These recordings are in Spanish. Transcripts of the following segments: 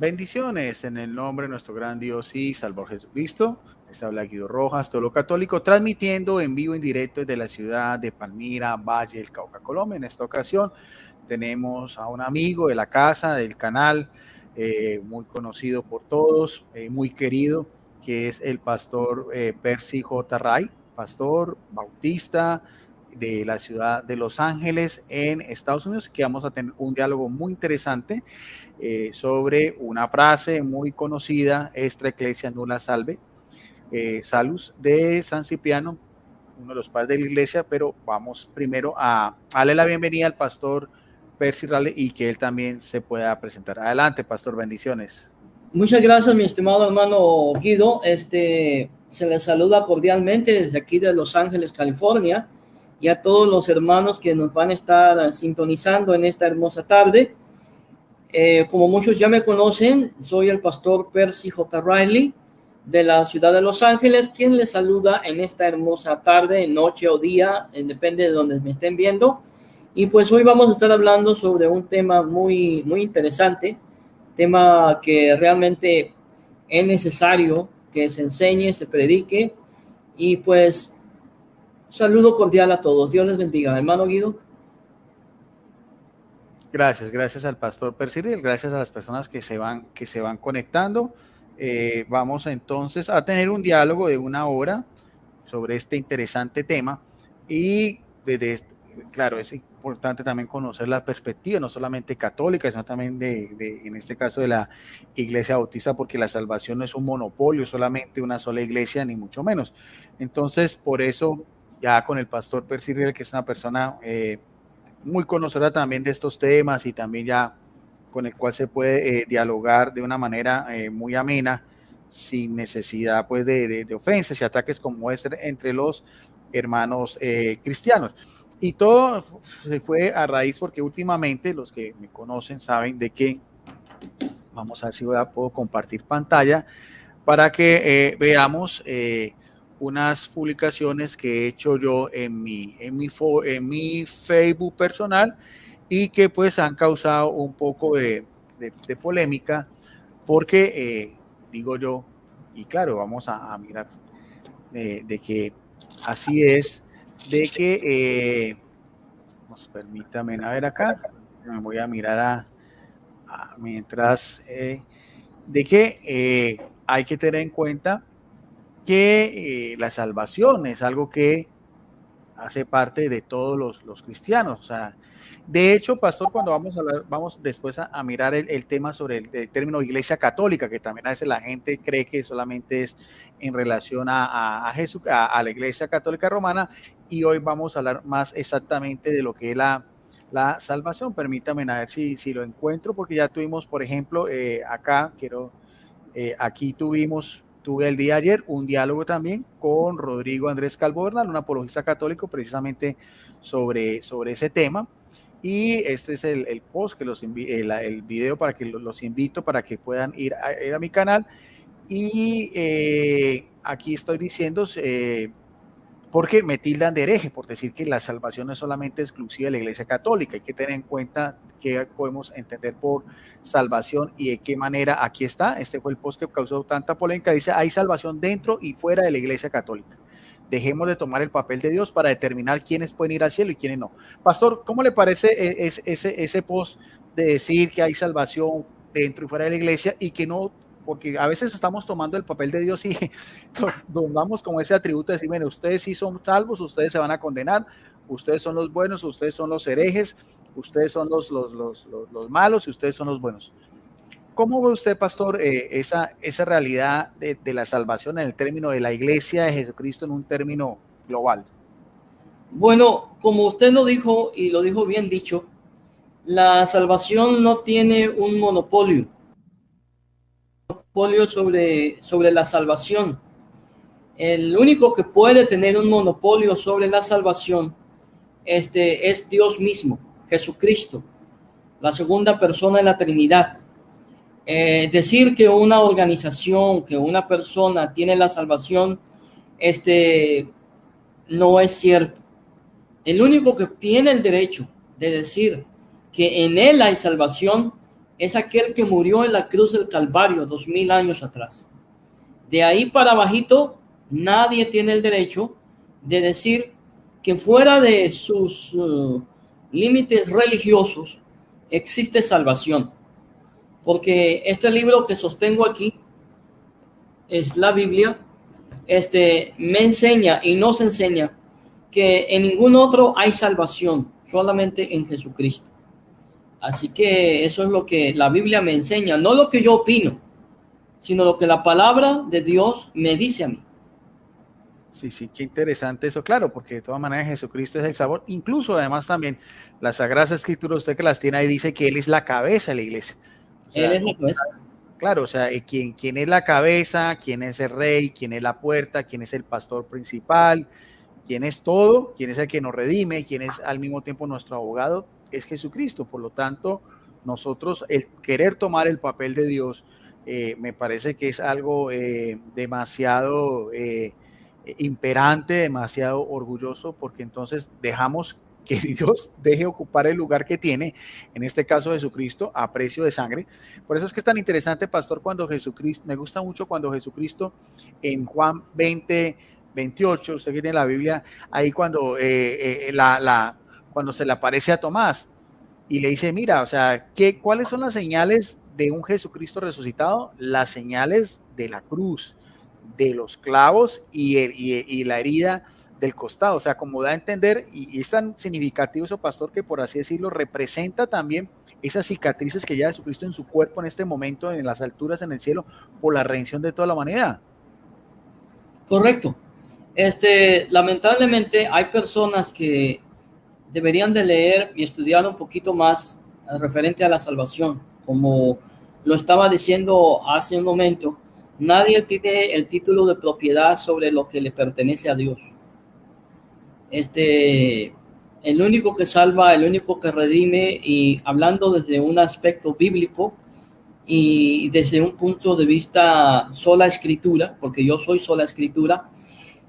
Bendiciones en el nombre de nuestro gran Dios y Salvador Jesucristo. Les habla Guido Rojas, teólogo católico, transmitiendo en vivo, en directo desde la ciudad de Palmira, Valle del Cauca, Colombia. En esta ocasión tenemos a un amigo de la casa, del canal, muy conocido por todos, muy querido, que es el pastor Percy J. Ray, pastor bautista de la ciudad de Los Ángeles en Estados Unidos, que vamos a tener un diálogo muy interesante sobre una frase muy conocida, Extra Ecclesia Nulla Salve, Salus de San Cipriano, uno de los padres de la iglesia, pero vamos primero a darle la bienvenida al pastor Percy Ray y que él también se pueda presentar. Adelante, pastor, bendiciones. Muchas gracias, mi estimado hermano Guido. Se les saluda cordialmente desde aquí de Los Ángeles, California, y a todos los hermanos que nos van a estar sintonizando en esta hermosa tarde. Como muchos ya me conocen, soy el pastor Percy J. Riley de la ciudad de Los Ángeles, quien les saluda en esta hermosa tarde, noche o día, depende de donde me estén viendo. Y pues hoy vamos a estar hablando sobre un tema muy, muy interesante, tema que realmente es necesario que se enseñe, se predique, y pues saludo cordial a todos. Dios les bendiga. Hermano Guido. Gracias al pastor Percy Ray, gracias a las personas que se van conectando. Vamos entonces a tener un diálogo de 1 hora sobre este interesante tema y claro, es importante también conocer la perspectiva, no solamente católica, sino también en este caso de la Iglesia Bautista, porque la salvación no es un monopolio, solamente una sola iglesia, ni mucho menos. Entonces, por eso, ya con el pastor Percy Ray, que es una persona muy conocedora también de estos temas y también ya con el cual se puede dialogar de una manera muy amena, sin necesidad pues de ofensas y ataques como entre los hermanos cristianos. Y todo se fue a raíz porque últimamente los que me conocen saben de que, vamos a ver si puedo compartir pantalla para que veamos unas publicaciones que he hecho yo en mi Facebook personal y que pues han causado un poco de polémica porque digo yo, y claro, vamos a mirar de que así es, de que, permítame a ver acá, me voy a mirar mientras, de que hay que tener en cuenta que la salvación es algo que hace parte de todos los cristianos. O sea, de hecho, pastor, cuando vamos después a mirar el tema sobre el término iglesia católica, que también a veces la gente cree que solamente es en relación a Jesús, a la iglesia católica romana, y hoy vamos a hablar más exactamente de lo que es la salvación. Permítame a ver si lo encuentro, porque ya tuvimos, por ejemplo, acá, aquí tuve el día de ayer un diálogo también con Rodrigo Andrés Calvo Bernal, un apologista católico, precisamente sobre ese tema. Y este es el post, el video para que los invito para que puedan ir a mi canal. Y aquí estoy diciendo, porque me tildan de hereje por decir que la salvación no es solamente exclusiva de la Iglesia Católica. Hay que tener en cuenta qué podemos entender por salvación y de qué manera. Aquí está, este fue el post que causó tanta polémica. Dice, hay salvación dentro y fuera de la Iglesia Católica. Dejemos de tomar el papel de Dios para determinar quiénes pueden ir al cielo y quiénes no. Pastor, ¿cómo le parece ese post de decir que hay salvación dentro y fuera de la Iglesia y que no? Porque a veces estamos tomando el papel de Dios y nos vamos con ese atributo de decir, bueno, ustedes sí son salvos, ustedes se van a condenar, ustedes son los buenos, ustedes son los herejes, ustedes son los malos y ustedes son los buenos. ¿Cómo ve usted, pastor, esa realidad de la salvación en el término de la iglesia de Jesucristo en un término global? Bueno, como usted lo dijo y lo dijo bien dicho, la salvación no tiene un monopolio sobre la salvación. El único que puede tener un monopolio sobre la salvación es Dios mismo, Jesucristo, la segunda persona de la Trinidad. Decir que una organización, que una persona tiene la salvación, no es cierto. El único que tiene el derecho de decir que en él hay salvación es aquel que murió en la cruz del Calvario 2000 años atrás. De ahí para abajito, nadie tiene el derecho de decir que fuera de sus límites religiosos existe salvación. Porque este libro que sostengo aquí es la Biblia, me enseña y nos enseña que en ningún otro hay salvación, solamente en Jesucristo. Así que eso es lo que la Biblia me enseña, no lo que yo opino, sino lo que la palabra de Dios me dice a mí. Sí, sí, qué interesante eso, claro, porque de todas maneras Jesucristo es el sabor. Incluso además también las Sagradas Escrituras, usted que las tiene ahí, dice que Él es la cabeza de la iglesia. O sea, Él es la cabeza. claro, o sea, quién es la cabeza, quién es el rey, quién es la puerta, quién es el pastor principal, quién es todo, quién es el que nos redime, quién es al mismo tiempo nuestro abogado, es Jesucristo. Por lo tanto, nosotros el querer tomar el papel de Dios, me parece que es algo demasiado imperante, demasiado orgulloso, porque entonces dejamos que Dios deje ocupar el lugar que tiene, en este caso Jesucristo, a precio de sangre. Por eso es que es tan interesante, pastor, cuando Jesucristo, me gusta mucho cuando Jesucristo en Juan 20:28, usted que tiene la Biblia, ahí cuando, cuando se le aparece a Tomás y le dice, mira, o sea, ¿cuáles son las señales de un Jesucristo resucitado? Las señales de la cruz, de los clavos y la herida del costado. O sea, como da a entender, y es tan significativo eso, pastor, que por así decirlo, representa también esas cicatrices que lleva Jesucristo en su cuerpo en este momento, en las alturas, en el cielo, por la redención de toda la humanidad. Correcto. Lamentablemente hay personas que deberían de leer y estudiar un poquito más referente a la salvación. Como lo estaba diciendo hace un momento, nadie tiene el título de propiedad sobre lo que le pertenece a Dios. El único que salva, el único que redime, y hablando desde un aspecto bíblico y desde un punto de vista sola escritura, porque yo soy sola escritura,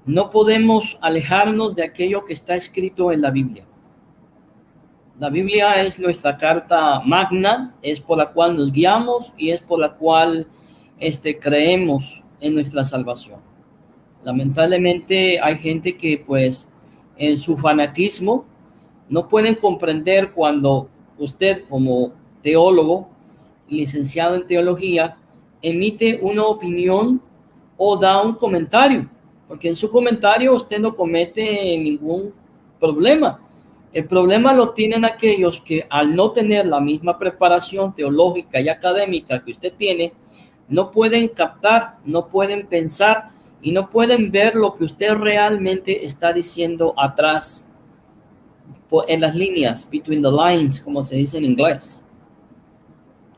no podemos alejarnos de aquello que está escrito en la Biblia. La Biblia es nuestra carta magna, es por la cual nos guiamos y es por la cual creemos en nuestra salvación. Lamentablemente hay gente que pues en su fanatismo no pueden comprender cuando usted como teólogo, licenciado en teología, emite una opinión o da un comentario, porque en su comentario usted no comete ningún problema. El problema lo tienen aquellos que al no tener la misma preparación teológica y académica que usted tiene, no pueden captar, no pueden pensar y no pueden ver lo que usted realmente está diciendo atrás, en las líneas, between the lines, como se dice en inglés.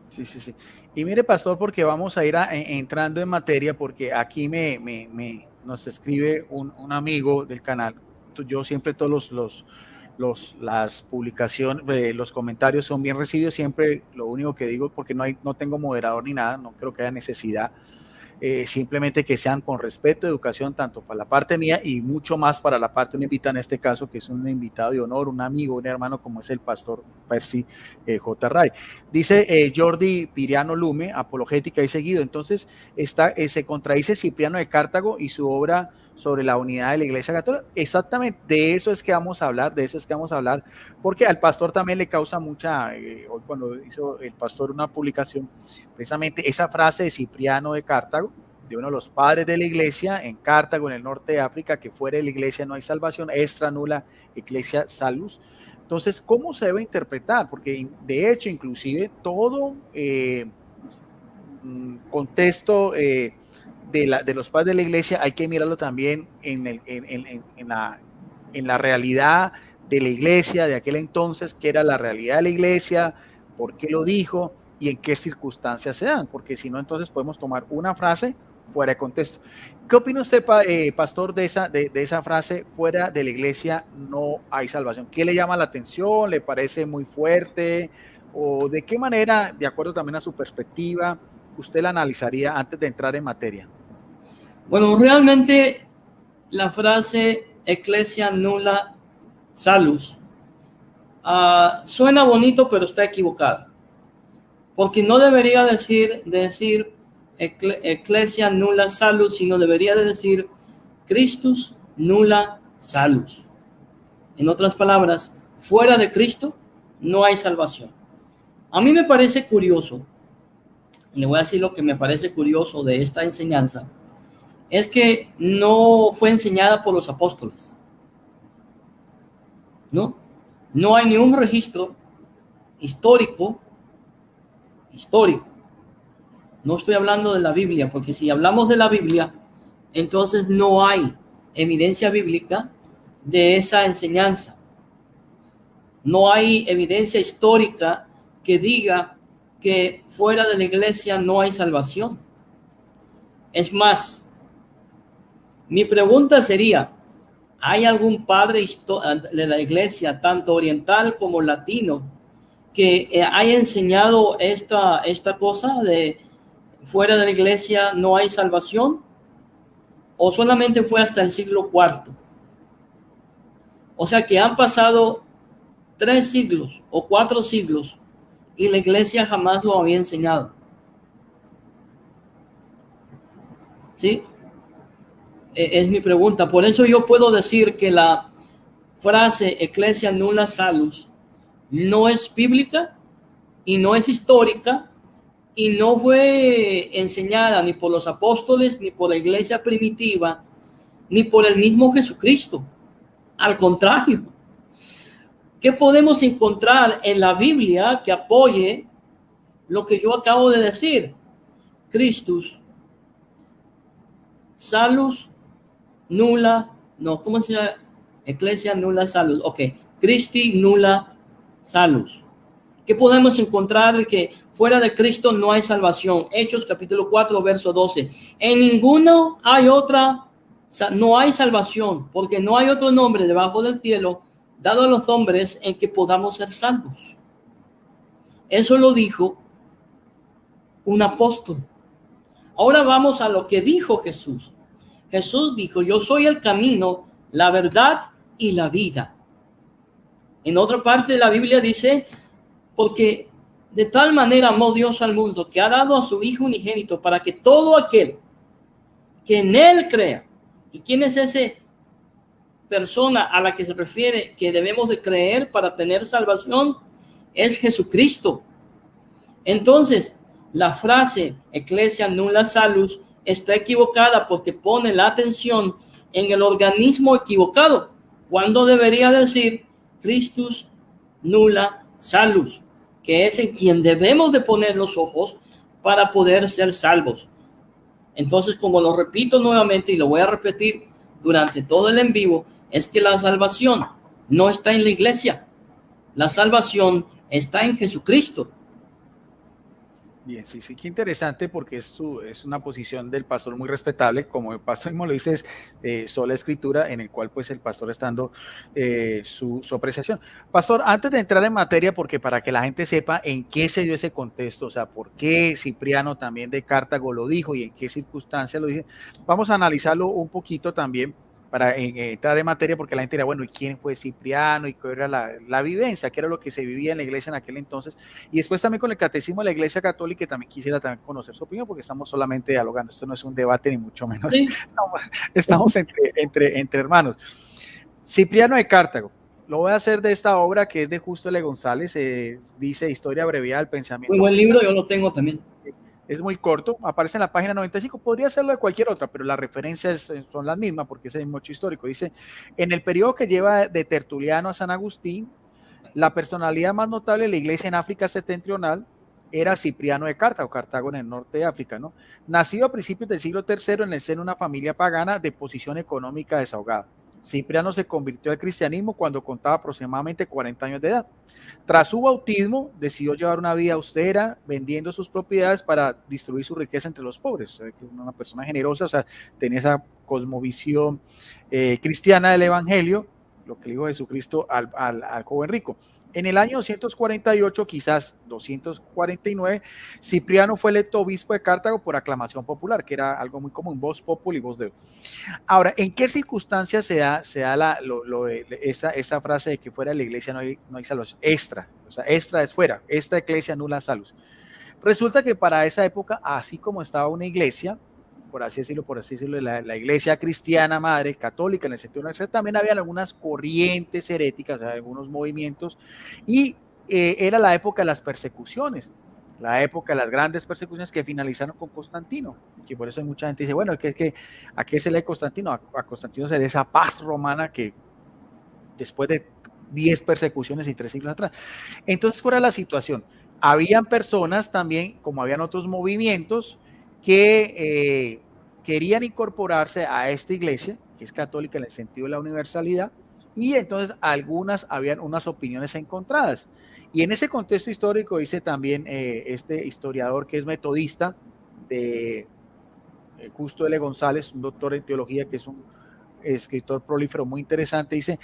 Sí, sí, sí. Y mire, pastor, porque vamos a ir entrando en materia, porque aquí nos escribe un amigo del canal. Yo siempre todos las publicaciones, los comentarios son bien recibidos. Siempre lo único que digo, porque no tengo moderador ni nada, no creo que haya necesidad. Simplemente que sean con respeto, educación, tanto para la parte mía y mucho más para la parte de un invitado, en este caso, que es un invitado de honor, un amigo, un hermano, como es el pastor Percy J. Ray. Dice Jordi Piriano Lume, apologética y seguido. Entonces, se contradice Cipriano de Cartago y su obra sobre la unidad de la Iglesia Católica. Exactamente, de eso es que vamos a hablar, porque al pastor también le causa mucha, hoy cuando hizo el pastor una publicación, precisamente esa frase de Cipriano de Cartago, de uno de los padres de la iglesia en Cartago, en el norte de África, que fuera de la iglesia no hay salvación, extra nula ecclesia salus. Entonces, ¿cómo se debe interpretar? Porque de hecho, inclusive todo contexto de los padres de la iglesia hay que mirarlo también en la realidad de la iglesia de aquel entonces, que era la realidad de la iglesia, por qué lo dijo y en qué circunstancias se dan, porque si no, entonces podemos tomar una frase fuera de contexto. ¿Qué opina usted, pastor, de esa frase, fuera de la iglesia no hay salvación? ¿Qué le llama la atención? ¿Le parece muy fuerte? ¿O de qué manera, de acuerdo también a su perspectiva, usted la analizaría antes de entrar en materia? Bueno, realmente la frase ecclesia nulla salus suena bonito, pero está equivocada. porque no debería decir Ecclesia nulla salus, sino debería de decir Christus nulla salus. En otras palabras, fuera de Cristo no hay salvación. A mí me parece curioso, le voy a decir lo que me parece curioso de esta enseñanza, es que no fue enseñada por los apóstoles. No hay ni un registro histórico. No estoy hablando de la Biblia, porque si hablamos de la Biblia, entonces no hay evidencia bíblica de esa enseñanza. No hay evidencia histórica que diga que fuera de la iglesia no hay salvación. Es más, mi pregunta sería, ¿hay algún padre de la iglesia, tanto oriental como latino, que haya enseñado esta cosa de fuera de la iglesia no hay salvación? ¿O solamente fue hasta el siglo IV? O sea que han pasado 3 siglos o 4 siglos y la iglesia jamás lo había enseñado. ¿Sí? Es mi pregunta. Por eso yo puedo decir que la frase Ecclesia nulla salus no es bíblica y no es histórica y no fue enseñada ni por los apóstoles, ni por la iglesia primitiva, ni por el mismo Jesucristo. Al contrario, ¿qué podemos encontrar en la Biblia que apoye lo que yo acabo de decir? Christus salus nulla, no, ¿cómo se llama? Ecclesia nulla salus. Ok, Christi nulla salus. ¿Qué podemos encontrar de que fuera de Cristo no hay salvación? Hechos capítulo 4, verso 12. En ninguno hay otra, no hay salvación, porque no hay otro nombre debajo del cielo dado a los hombres en que podamos ser salvos. Eso lo dijo un apóstol. Ahora vamos a lo que dijo Jesús. Jesús dijo, yo soy el camino, la verdad y la vida. En otra parte de la Biblia dice, porque de tal manera amó Dios al mundo que ha dado a su Hijo unigénito para que todo aquel que en él crea. ¿Y quién es ese persona a la que se refiere que debemos de creer para tener salvación? Es Jesucristo. Entonces, la frase Ecclesia nulla salus está equivocada porque pone la atención en el organismo equivocado, cuando debería decir Christus nulla salus, que es en quien debemos de poner los ojos para poder ser salvos. Entonces, como lo repito nuevamente y lo voy a repetir durante todo el en vivo, es que la salvación no está en la iglesia. La salvación está en Jesucristo. Bien, sí, sí, qué interesante porque es una posición del pastor muy respetable, como el pastor mismo lo dice, es sola escritura, en el cual pues el pastor está dando su apreciación. Pastor, antes de entrar en materia, porque para que la gente sepa en qué se dio ese contexto, o sea, por qué Cipriano también de Cartago lo dijo y en qué circunstancias lo dice, vamos a analizarlo un poquito también para entrar en materia, porque la gente dirá, bueno, ¿y quién fue Cipriano? ¿Y qué era la vivencia? ¿Qué era lo que se vivía en la iglesia en aquel entonces? Y después también con el catecismo de la iglesia católica, que también quisiera también conocer su opinión, porque estamos solamente dialogando, esto no es un debate ni mucho menos, sí. Estamos entre hermanos. Cipriano de Cartago, lo voy a hacer de esta obra que es de Justo L. González, dice Historia abreviada del pensamiento. Muy buen libro, yo lo tengo también. Es muy corto, aparece en la página 95, podría serlo de cualquier otra, pero las referencias son las mismas porque es el mismo hecho histórico. Dice, en el periodo que lleva de Tertuliano a San Agustín, la personalidad más notable de la iglesia en África septentrional era Cipriano de Cartago, Cartago en el norte de África, ¿no? Nacido a principios del siglo III en el seno de una familia pagana de posición económica desahogada. Cipriano se convirtió al cristianismo cuando contaba aproximadamente 40 años de edad. Tras su bautismo, decidió llevar una vida austera, vendiendo sus propiedades para distribuir su riqueza entre los pobres. O sea, que una persona generosa, o sea, tenía esa cosmovisión cristiana del evangelio, lo que le dijo Jesucristo al joven rico. En el año 248, quizás 249, Cipriano fue electo obispo de Cartago por aclamación popular, que era algo muy común, vox populi, vox Deo. Ahora, ¿en qué circunstancias se da esa frase de que fuera de la iglesia no hay salvación? Extra, o sea, extra es fuera, esta iglesia nulla salus. Resulta que para esa época, así como estaba una iglesia, por así decirlo, la iglesia cristiana madre, católica en el sentido universal, también había algunas corrientes heréticas, o sea, algunos movimientos, y era la época de las persecuciones, la época de las grandes persecuciones que finalizaron con Constantino, que por eso hay mucha gente que dice, bueno, es que ¿a qué se lee Constantino? A Constantino se lee esa paz romana que después de 10 persecuciones y 3 siglos atrás. Entonces, ¿cuál era la situación? Habían personas también, como habían otros movimientos, que querían incorporarse a esta iglesia, que es católica en el sentido de la universalidad, y entonces algunas habían unas opiniones encontradas. Y en ese contexto histórico dice también este historiador que es metodista, de Justo L. González, un doctor en teología que es un escritor prolífero muy interesante, dice,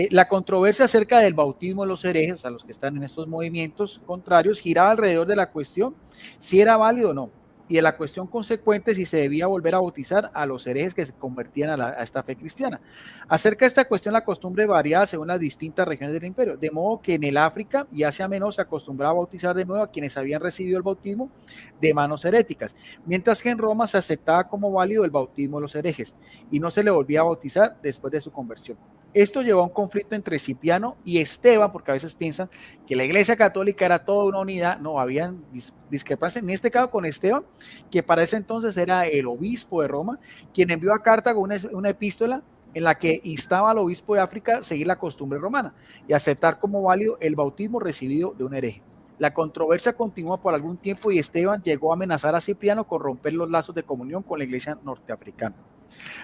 la controversia acerca del bautismo de los herejes, o sea, los que están en estos movimientos contrarios, giraba alrededor de la cuestión si era válido o no, y de la cuestión consecuente si se debía volver a bautizar a los herejes que se convertían a esta fe cristiana. Acerca de esta cuestión, la costumbre variaba según las distintas regiones del imperio, de modo que en el África y Asia Menor se acostumbraba a bautizar de nuevo a quienes habían recibido el bautismo de manos heréticas, mientras que en Roma se aceptaba como válido el bautismo de los herejes y no se le volvía a bautizar después de su conversión. Esto llevó a un conflicto entre Cipriano y Esteban, porque a veces piensan que la Iglesia Católica era toda una unidad. No, habían discrepancias, en este caso con Esteban, que para ese entonces era el obispo de Roma, quien envió a Cartago una epístola en la que instaba al obispo de África a seguir la costumbre romana y aceptar como válido el bautismo recibido de un hereje. La controversia continuó por algún tiempo y Esteban llegó a amenazar a Cipriano con romper los lazos de comunión con la iglesia norteafricana.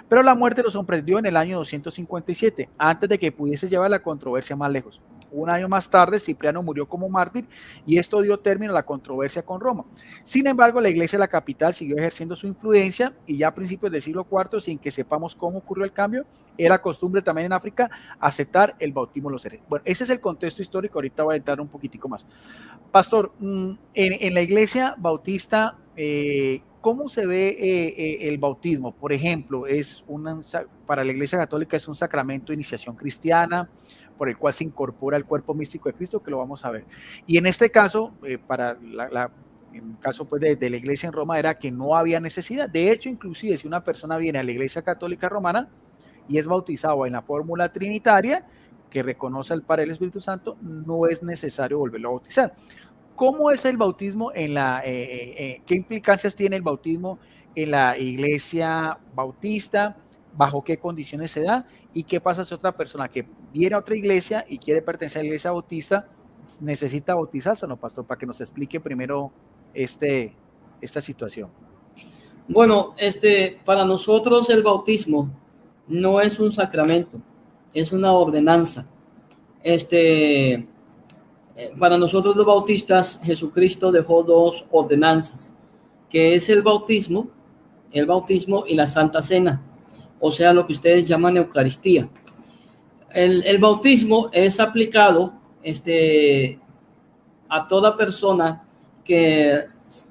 Pero la muerte lo sorprendió en el año 257, antes de que pudiese llevar la controversia más lejos. Un año más tarde, Cipriano murió como mártir y esto dio término a la controversia con Roma. Sin embargo, la iglesia de la capital siguió ejerciendo su influencia y ya a principios del siglo IV, sin que sepamos cómo ocurrió el cambio, era costumbre también en África aceptar el bautismo de los herejes. Bueno, ese es el contexto histórico. Ahorita voy a entrar un poquitico más. Pastor, en la iglesia bautista, ¿cómo se ve el bautismo? Por ejemplo, para la Iglesia Católica es un sacramento de iniciación cristiana por el cual se incorpora el cuerpo místico de Cristo, que lo vamos a ver. Y en este caso, en el caso pues, de la Iglesia en Roma, era que no había necesidad. De hecho, inclusive si una persona viene a la Iglesia Católica Romana y es bautizado en la fórmula trinitaria, que reconoce al Padre y el Espíritu Santo, no es necesario volverlo a bautizar. ¿Cómo es el bautismo qué implicancias tiene el bautismo en la iglesia bautista? ¿Bajo qué condiciones se da? ¿Y qué pasa si otra persona que viene a otra iglesia y quiere pertenecer a la iglesia bautista necesita bautizarse, no, pastor? Para que nos explique primero esta situación. Bueno, para nosotros el bautismo no es un sacramento, es una ordenanza. Para nosotros los bautistas, Jesucristo dejó dos ordenanzas, que es el bautismo y la Santa Cena, o sea, lo que ustedes llaman Eucaristía. El bautismo es aplicado a toda persona que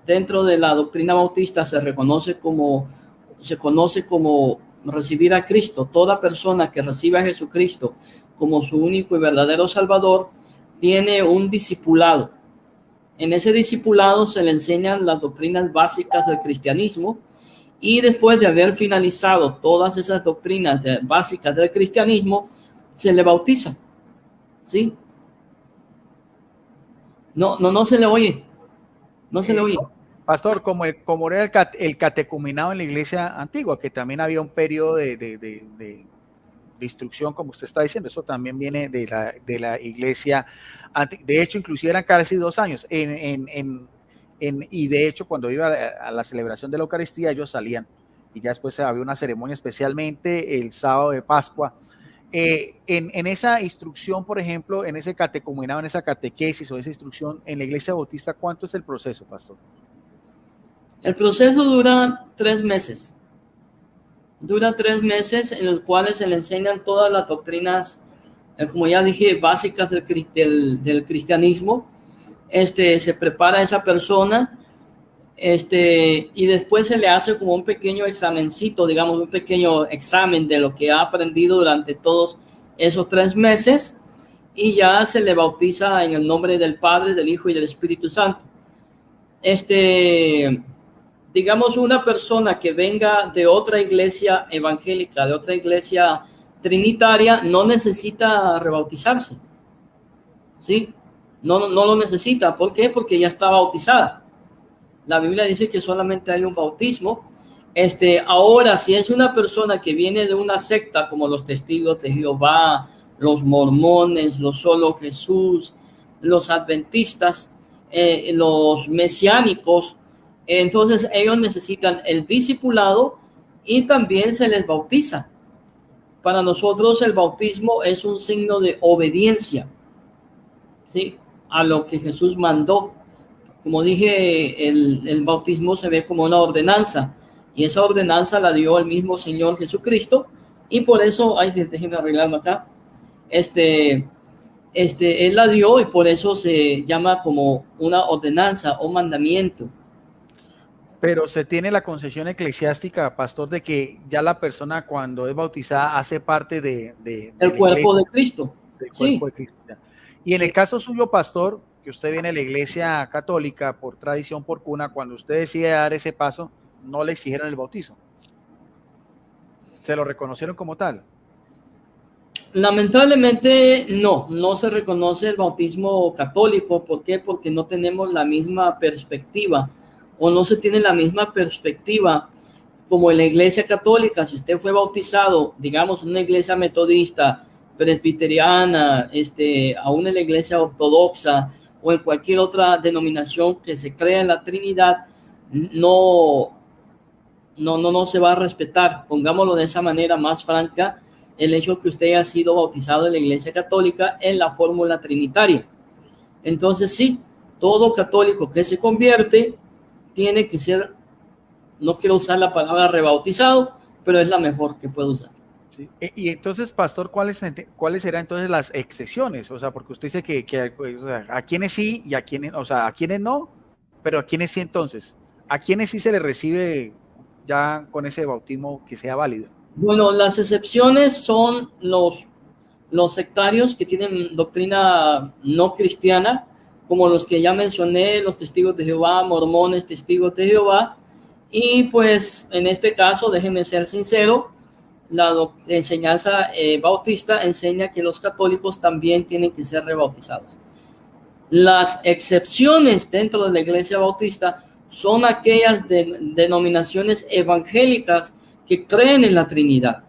dentro de la doctrina bautista se conoce como recibir a Cristo. Toda persona que recibe a Jesucristo como su único y verdadero Salvador tiene un discipulado. En ese discipulado se le enseñan las doctrinas básicas del cristianismo y después de haber finalizado todas esas doctrinas básicas del cristianismo, se le bautiza. ¿Sí? No se le oye. No se le oye. Pastor, como era el catecumenado en la iglesia antigua, que también había un periodo de instrucción, como usted está diciendo, eso también viene de la iglesia. De hecho, inclusive eran casi 2 años. Y de hecho, cuando iba a la celebración de la Eucaristía, ellos salían. Y ya después había una ceremonia, especialmente el sábado de Pascua. En esa instrucción, por ejemplo, en ese catecumenado, en esa catequesis o esa instrucción en la iglesia bautista, ¿cuánto es el proceso, pastor? El proceso dura 3 meses. Dura 3 meses en los cuales se le enseñan todas las doctrinas, como ya dije, básicas del cristianismo. Se prepara a esa persona, y después se le hace como un pequeño examencito, digamos, un pequeño examen de lo que ha aprendido durante todos esos 3 meses, y ya se le bautiza en el nombre del Padre, del Hijo y del Espíritu Santo. digamos, una persona que venga de otra iglesia evangélica, de otra iglesia trinitaria, no necesita rebautizarse, ¿sí? No lo necesita. ¿Por qué? Porque ya está bautizada. La Biblia dice que solamente hay un bautismo. Ahora, si es una persona que viene de una secta como los testigos de Jehová, los mormones, los solo Jesús, los adventistas, los mesiánicos, entonces ellos necesitan el discipulado y también se les bautiza. Para nosotros el bautismo es un signo de obediencia, ¿sí?, a lo que Jesús mandó. Como dije, el bautismo se ve como una ordenanza, y esa ordenanza la dio el mismo Señor Jesucristo, y por eso, déjenme arreglarme acá, Él la dio, y por eso se llama como una ordenanza o mandamiento. Pero se tiene la concesión eclesiástica, pastor, de que ya la persona cuando es bautizada hace parte de el la cuerpo iglesia, de Cristo. del Sí. cuerpo de Cristo. Y en el caso suyo, pastor, que usted viene a la iglesia católica por tradición, por cuna, cuando usted decide dar ese paso, no le exigieron el bautizo. ¿Se lo reconocieron como tal? Lamentablemente no se reconoce el bautismo católico. ¿Por qué? Porque no tenemos la misma perspectiva, o no se tiene la misma perspectiva como en la iglesia católica. Si usted fue bautizado, digamos, en una iglesia metodista, presbiteriana, aún en la iglesia ortodoxa o en cualquier otra denominación que se crea en la Trinidad, no se va a respetar, pongámoslo de esa manera más franca, el hecho que usted haya sido bautizado en la iglesia católica en la fórmula trinitaria. Entonces sí, todo católico que se convierte tiene que ser, no quiero usar la palabra rebautizado, pero es la mejor que puedo usar. Sí. Y entonces, pastor, ¿cuáles serán entonces las excepciones? O sea, porque usted dice que o sea, a quienes sí y a quienes, o sea, a quienes no, pero a quienes sí entonces. ¿A quienes sí se les recibe ya con ese bautismo que sea válido? Bueno, las excepciones son los sectarios que tienen doctrina no cristiana, como los que ya mencioné, los testigos de Jehová, mormones, testigos de Jehová. Y pues en este caso, déjenme ser sincero, la enseñanza bautista enseña que los católicos también tienen que ser rebautizados. Las excepciones dentro de la iglesia bautista son aquellas denominaciones evangélicas que creen en la Trinidad.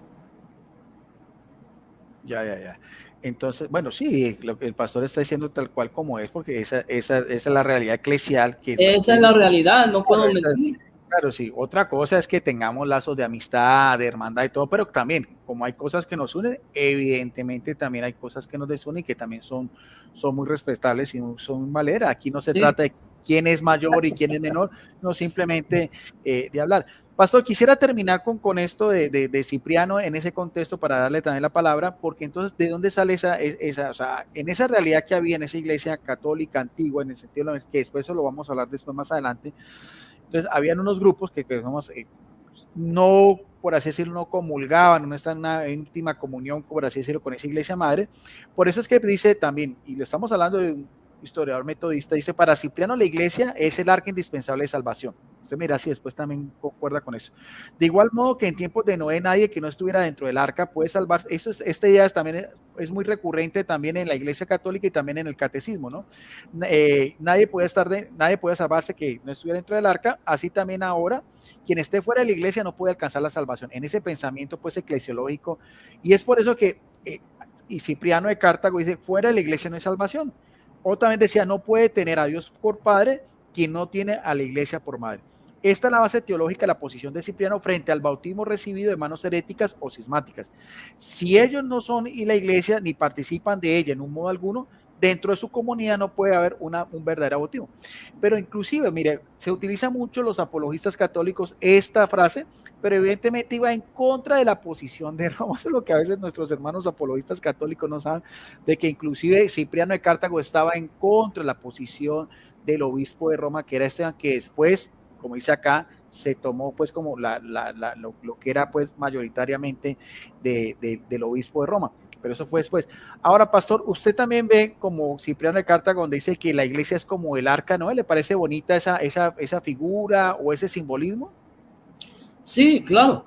Ya. Entonces, bueno, sí, lo que el pastor está diciendo tal cual como es, porque esa es la realidad eclesial. Esa es la realidad, no puedo mentir. Claro, sí. Otra cosa es que tengamos lazos de amistad, de hermandad y todo, pero también, como hay cosas que nos unen, evidentemente también hay cosas que nos desunen y que también son muy respetables y son valeras. Aquí no se trata de quién es mayor y quién es menor, no simplemente de hablar. Pastor, quisiera terminar con esto de Cipriano en ese contexto para darle también la palabra, porque entonces, ¿de dónde sale o sea, en esa realidad que había en esa iglesia católica antigua, en el sentido que después eso lo vamos a hablar después más adelante? Entonces, habían unos grupos que no, por así decirlo, no comulgaban, no están en una íntima comunión, por así decirlo, con esa iglesia madre. Por eso es que dice también, y le estamos hablando de un historiador metodista, dice, para Cipriano la iglesia es el arca indispensable de salvación. Usted mira si después también concuerda con eso. De igual modo que en tiempos de Noé nadie que no estuviera dentro del arca puede salvarse. Esta idea también es muy recurrente también en la iglesia católica y también en el catecismo, ¿no? Nadie puede salvarse que no estuviera dentro del arca. Así también ahora, quien esté fuera de la iglesia no puede alcanzar la salvación. En ese pensamiento pues eclesiológico, y es por eso que y Cipriano de Cartago dice, fuera de la iglesia no hay salvación. O también decía, no puede tener a Dios por padre quien no tiene a la iglesia por madre. Esta es la base teológica de la posición de Cipriano frente al bautismo recibido de manos heréticas o cismáticas. Si ellos no son y la iglesia ni participan de ella en un modo alguno, dentro de su comunidad no puede haber un verdadero bautismo. Pero inclusive, mire, se utiliza mucho los apologistas católicos esta frase, pero evidentemente iba en contra de la posición de Roma. Eso es lo que a veces nuestros hermanos apologistas católicos no saben, de que inclusive Cipriano de Cartago estaba en contra de la posición del obispo de Roma, que era Esteban, que después, como dice acá, se tomó pues como lo que era pues mayoritariamente del obispo de Roma. pero eso fue después. Ahora, pastor, usted también ve como Cipriano de Cartago, donde dice que la iglesia es como el arca, ¿no? ¿Le parece bonita esa figura o ese simbolismo? Sí, claro.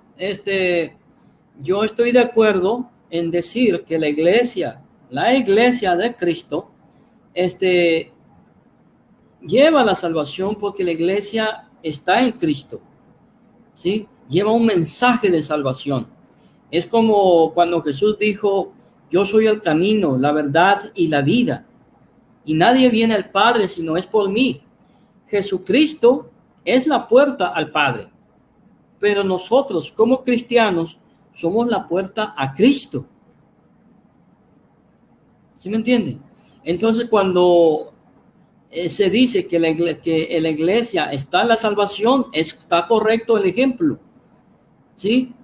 Yo estoy de acuerdo en decir que la iglesia de Cristo, lleva la salvación porque la iglesia está en Cristo, ¿sí? Lleva un mensaje de salvación. Es como cuando Jesús dijo, yo soy el camino, la verdad y la vida, y nadie viene al Padre si no es por mí. Jesucristo es la puerta al Padre, pero nosotros como cristianos somos la puerta a Cristo. ¿Sí me entienden? Entonces, cuando se dice que en la iglesia está la salvación, está correcto el ejemplo, ¿sí?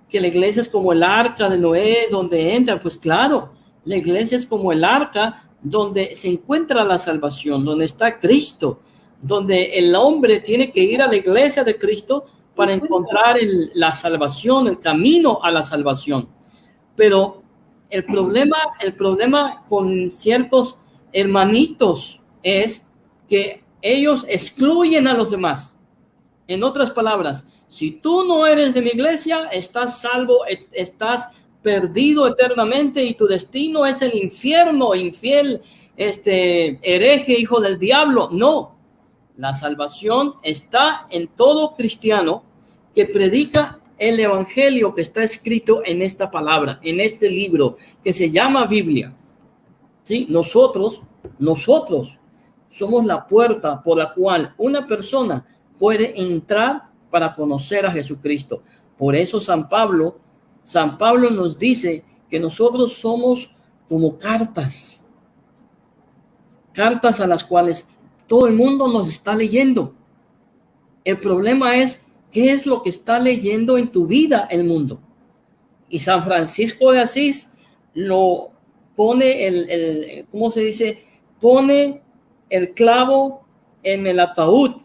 Que la iglesia es como el arca de Noé, donde entra, pues claro, la iglesia es como el arca donde se encuentra la salvación, donde está Cristo, donde el hombre tiene que ir a la iglesia de Cristo para encontrar la salvación, el camino a la salvación. Pero el problema con ciertos hermanitos es que ellos excluyen a los demás. En otras palabras, si tú no eres de mi iglesia, estás salvo, estás perdido eternamente y tu destino es el infierno, infiel, hereje, hijo del diablo. No, la salvación está en todo cristiano que predica el evangelio que está escrito en esta palabra, en este libro que se llama Biblia. ¿Sí? Nosotros somos la puerta por la cual una persona puede entrar para conocer a Jesucristo. Por eso San Pablo nos dice que nosotros somos como cartas a las cuales todo el mundo nos está leyendo. El problema es qué es lo que está leyendo en tu vida el mundo. Y San Francisco de Asís lo pone ¿cómo se dice? Pone el clavo en el ataúd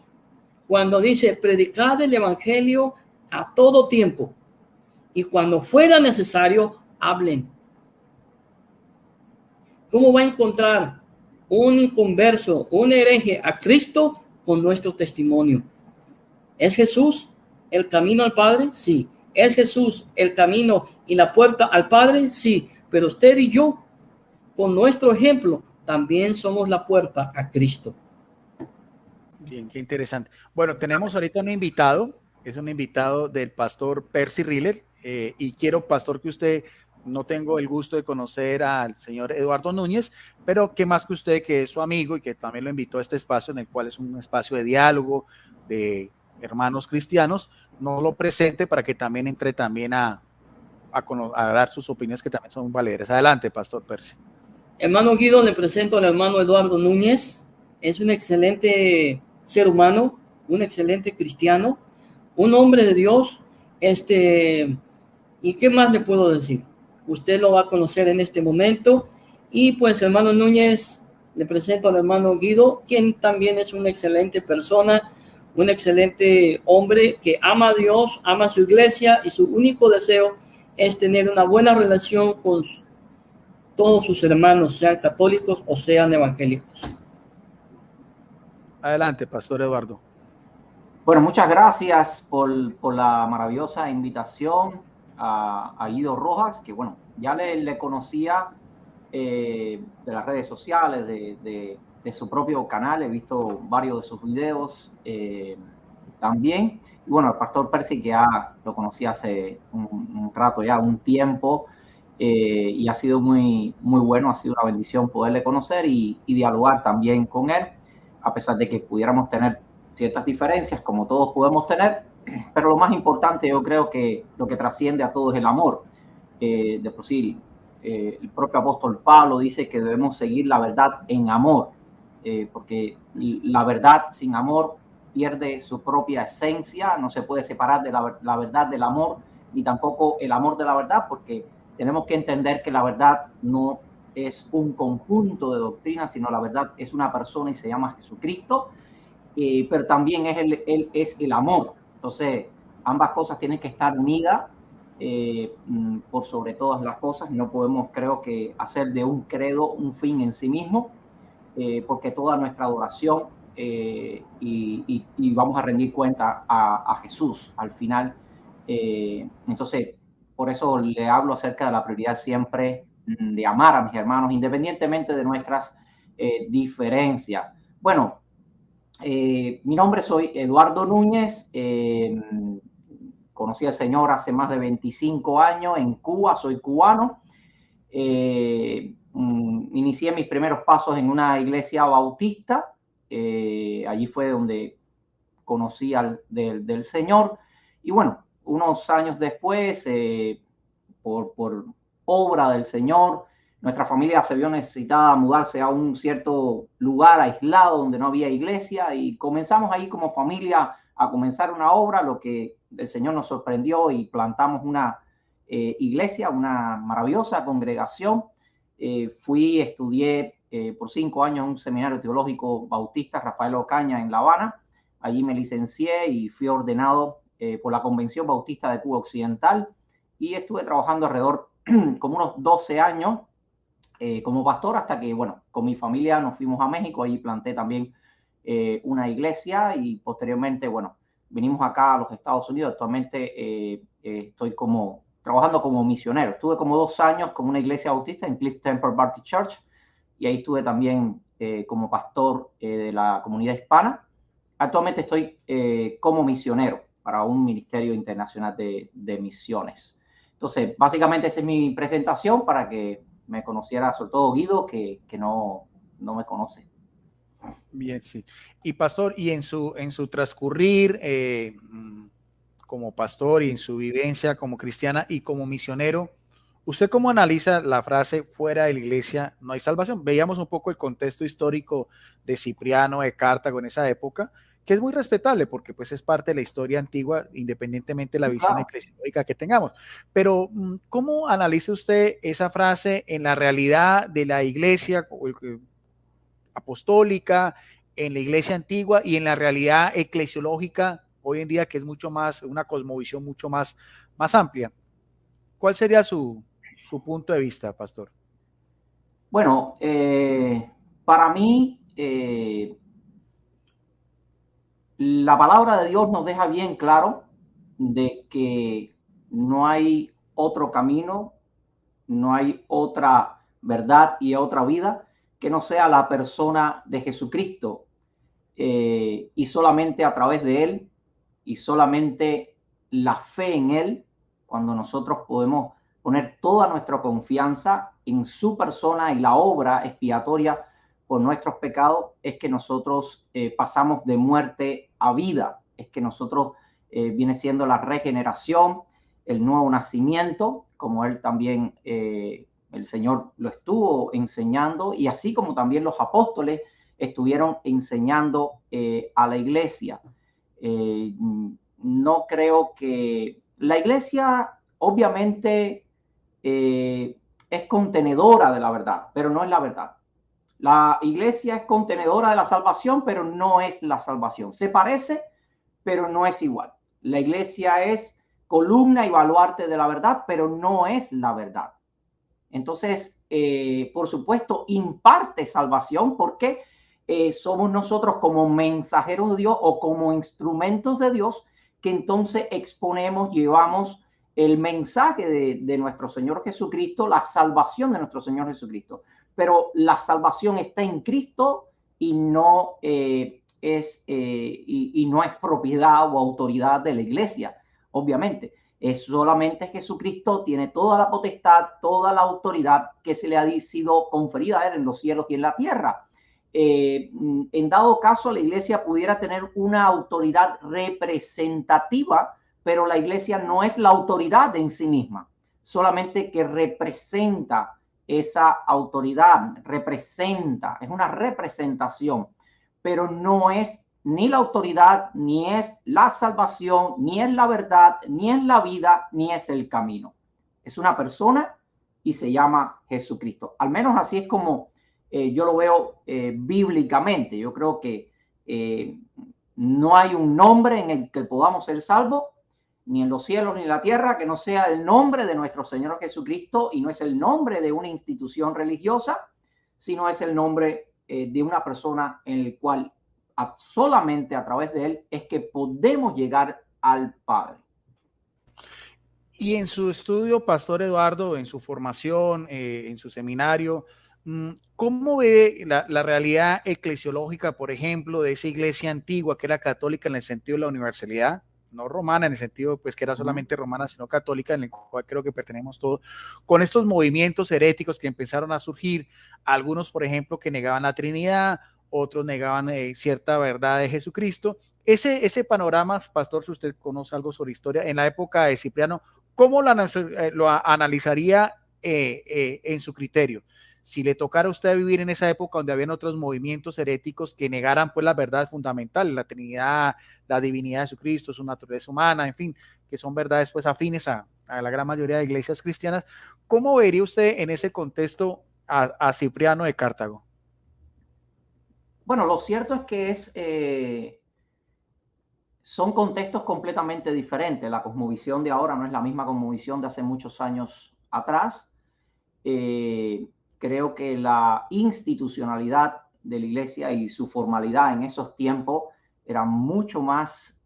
cuando dice, predicad el evangelio a todo tiempo y cuando fuera necesario, hablen. ¿Cómo va a encontrar un inconverso, un hereje a Cristo con nuestro testimonio? ¿Es Jesús el camino al Padre? Sí. ¿Es Jesús el camino y la puerta al Padre? Sí. Pero usted y yo, con nuestro ejemplo, también somos la puerta a Cristo. Bien, qué interesante. Bueno, tenemos ahorita un invitado, es un invitado del pastor Percy Riller, y quiero, pastor, que usted, no tengo el gusto de conocer al señor Eduardo Núñez, pero que más que usted, que es su amigo y que también lo invitó a este espacio, en el cual es un espacio de diálogo, de hermanos cristianos, no lo presente para que también entre también a dar sus opiniones, que también son valiosas. Adelante, pastor Percy. Hermano Guido, le presento al hermano Eduardo Núñez. Es un excelente ser humano, un excelente cristiano, un hombre de Dios. ¿Y qué más le puedo decir? Usted lo va a conocer en este momento. Y pues, hermano Núñez, le presento al hermano Guido, quien también es una excelente persona, un excelente hombre que ama a Dios, ama a su iglesia y su único deseo es tener una buena relación con todos sus hermanos, sean católicos o sean evangélicos. Adelante, pastor Eduardo. Bueno, muchas gracias por la maravillosa invitación a Guido Rojas, que bueno, ya le conocía de las redes sociales, de su propio canal, he visto varios de sus videos también. Y bueno, el pastor Percy, que ya lo conocí hace un rato, ya un tiempo, y ha sido muy, muy bueno, ha sido una bendición poderle conocer y dialogar también con él, a pesar de que pudiéramos tener ciertas diferencias, como todos podemos tener, pero lo más importante, yo creo que lo que trasciende a todo es el amor. De por sí, el propio apóstol Pablo dice que debemos seguir la verdad en amor, porque la verdad sin amor pierde su propia esencia, no se puede separar de la verdad del amor, ni tampoco el amor de la verdad, porque tenemos que entender que la verdad no es un conjunto de doctrinas, sino la verdad es una persona y se llama Jesucristo, pero también Él es el amor. Entonces, ambas cosas tienen que estar unidas por sobre todas las cosas. No podemos, creo que, hacer de un credo un fin en sí mismo, porque toda nuestra adoración y vamos a rendir cuenta a Jesús al final. Entonces, por eso le hablo acerca de la prioridad siempre de amar a mis hermanos, independientemente de nuestras diferencias. Bueno, mi nombre soy Eduardo Núñez. Conocí al Señor hace más de 25 años en Cuba, soy cubano. Inicié mis primeros pasos en una iglesia bautista. Allí fue donde conocí del Señor. Y bueno, unos años después, por obra del Señor, nuestra familia se vio necesitada mudarse a un cierto lugar aislado donde no había iglesia, y comenzamos ahí como familia a comenzar una obra, lo que el Señor nos sorprendió, y plantamos una iglesia, una maravillosa congregación. Estudié por 5 años en un seminario teológico bautista, Rafael Ocaña, en La Habana. Allí me licencié y fui ordenado por la Convención Bautista de Cuba Occidental, y estuve trabajando alrededor como unos 12 años como pastor, hasta que, bueno, con mi familia nos fuimos a México. Allí planté también una iglesia, y posteriormente, bueno, vinimos acá a los Estados Unidos. Actualmente estoy trabajando como misionero. Estuve como 2 años con una iglesia bautista en Cliff Temple Baptist Church, y ahí estuve también como pastor de la comunidad hispana. Actualmente estoy como misionero para un ministerio internacional de misiones. Entonces, básicamente esa es mi presentación, para que me conociera, sobre todo Guido, que no me conoce. Bien, sí. Y pastor, y en su transcurrir como pastor, y en su vivencia como cristiana y como misionero, ¿usted cómo analiza la frase fuera de la iglesia no hay salvación? Veíamos un poco el contexto histórico de Cipriano, de Cartago en esa época, que es muy respetable porque pues es parte de la historia antigua, independientemente de la visión eclesiológica que tengamos. Pero ¿cómo analiza usted esa frase en la realidad de la iglesia apostólica, en la iglesia antigua, y en la realidad eclesiológica hoy en día, que es mucho más, una cosmovisión mucho más amplia? ¿Cuál sería su punto de vista, pastor? Bueno, para mí, la palabra de Dios nos deja bien claro de que no hay otro camino, no hay otra verdad y otra vida que no sea la persona de Jesucristo, y solamente a través de Él, y solamente la fe en Él, cuando nosotros podemos poner toda nuestra confianza en su persona y la obra expiatoria por nuestros pecados, es que nosotros pasamos de muerte a vida. Es que nosotros viene siendo la regeneración, el nuevo nacimiento, como Él también, el Señor lo estuvo enseñando, y así como también los apóstoles estuvieron enseñando a la iglesia. No creo que la iglesia, obviamente, es contenedora de la verdad, pero no es la verdad. La iglesia es contenedora de la salvación, pero no es la salvación. Se parece, pero no es igual. La iglesia es columna y baluarte de la verdad, pero no es la verdad. Entonces, por supuesto, imparte salvación, porque somos nosotros como mensajeros de Dios o como instrumentos de Dios, que entonces exponemos, llevamos el mensaje de nuestro Señor Jesucristo, la salvación de nuestro Señor Jesucristo. Pero la salvación está en Cristo, y no no es propiedad o autoridad de la iglesia, obviamente. Es solamente Jesucristo, tiene toda la potestad, toda la autoridad que se le ha sido conferida a Él en los cielos y en la tierra. En dado caso, la iglesia pudiera tener una autoridad representativa, pero la iglesia no es la autoridad en sí misma, solamente que representa esa autoridad, es una representación, pero no es ni la autoridad, ni es la salvación, ni es la verdad, ni es la vida, ni es el camino. Es una persona y se llama Jesucristo. Al menos así es como yo lo veo bíblicamente. Yo creo que no hay un nombre en el que podamos ser salvos ni en los cielos ni en la tierra, que no sea el nombre de nuestro Señor Jesucristo, y no es el nombre de una institución religiosa, sino es el nombre de una persona en el cual solamente a través de él es que podemos llegar al Padre. Y en su estudio, Pastor Eduardo, en su formación, en su seminario, ¿cómo ve la realidad eclesiológica, por ejemplo, de esa iglesia antigua que era católica en el sentido de la universalidad? No romana en el sentido pues que era solamente romana, sino católica, en el cual creo que pertenecemos todos, con estos movimientos heréticos que empezaron a surgir, algunos, por ejemplo, que negaban la Trinidad, otros negaban cierta verdad de Jesucristo. Ese panorama, pastor, si usted conoce algo sobre historia, en la época de Cipriano, ¿cómo lo analizaría en su criterio? Si le tocara a usted vivir en esa época donde habían otros movimientos heréticos que negaran pues las verdades fundamentales, la Trinidad, la divinidad de Jesucristo, su naturaleza humana, en fin, que son verdades pues afines a la gran mayoría de iglesias cristianas, ¿cómo vería usted en ese contexto a Cipriano de Cartago? Bueno, lo cierto es que son contextos completamente diferentes. La cosmovisión de ahora no es la misma cosmovisión de hace muchos años atrás. Creo que la institucionalidad de la iglesia y su formalidad en esos tiempos era mucho más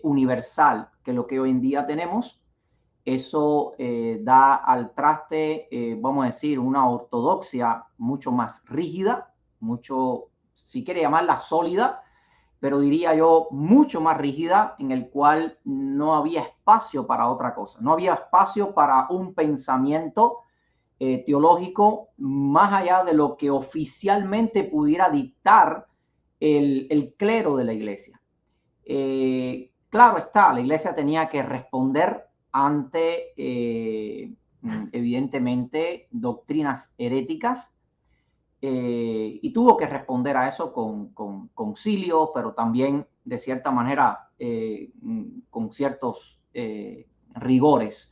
universal que lo que hoy en día tenemos. Eso da al traste, vamos a decir, una ortodoxia mucho más rígida, mucho, si quiere llamarla sólida, pero diría yo mucho más rígida, en el cual no había espacio para otra cosa, no había espacio para un pensamiento teológico más allá de lo que oficialmente pudiera dictar el clero de la iglesia. Claro está, la iglesia tenía que responder ante, evidentemente, doctrinas heréticas, y tuvo que responder a eso con concilios, pero también, de cierta manera, con ciertos rigores.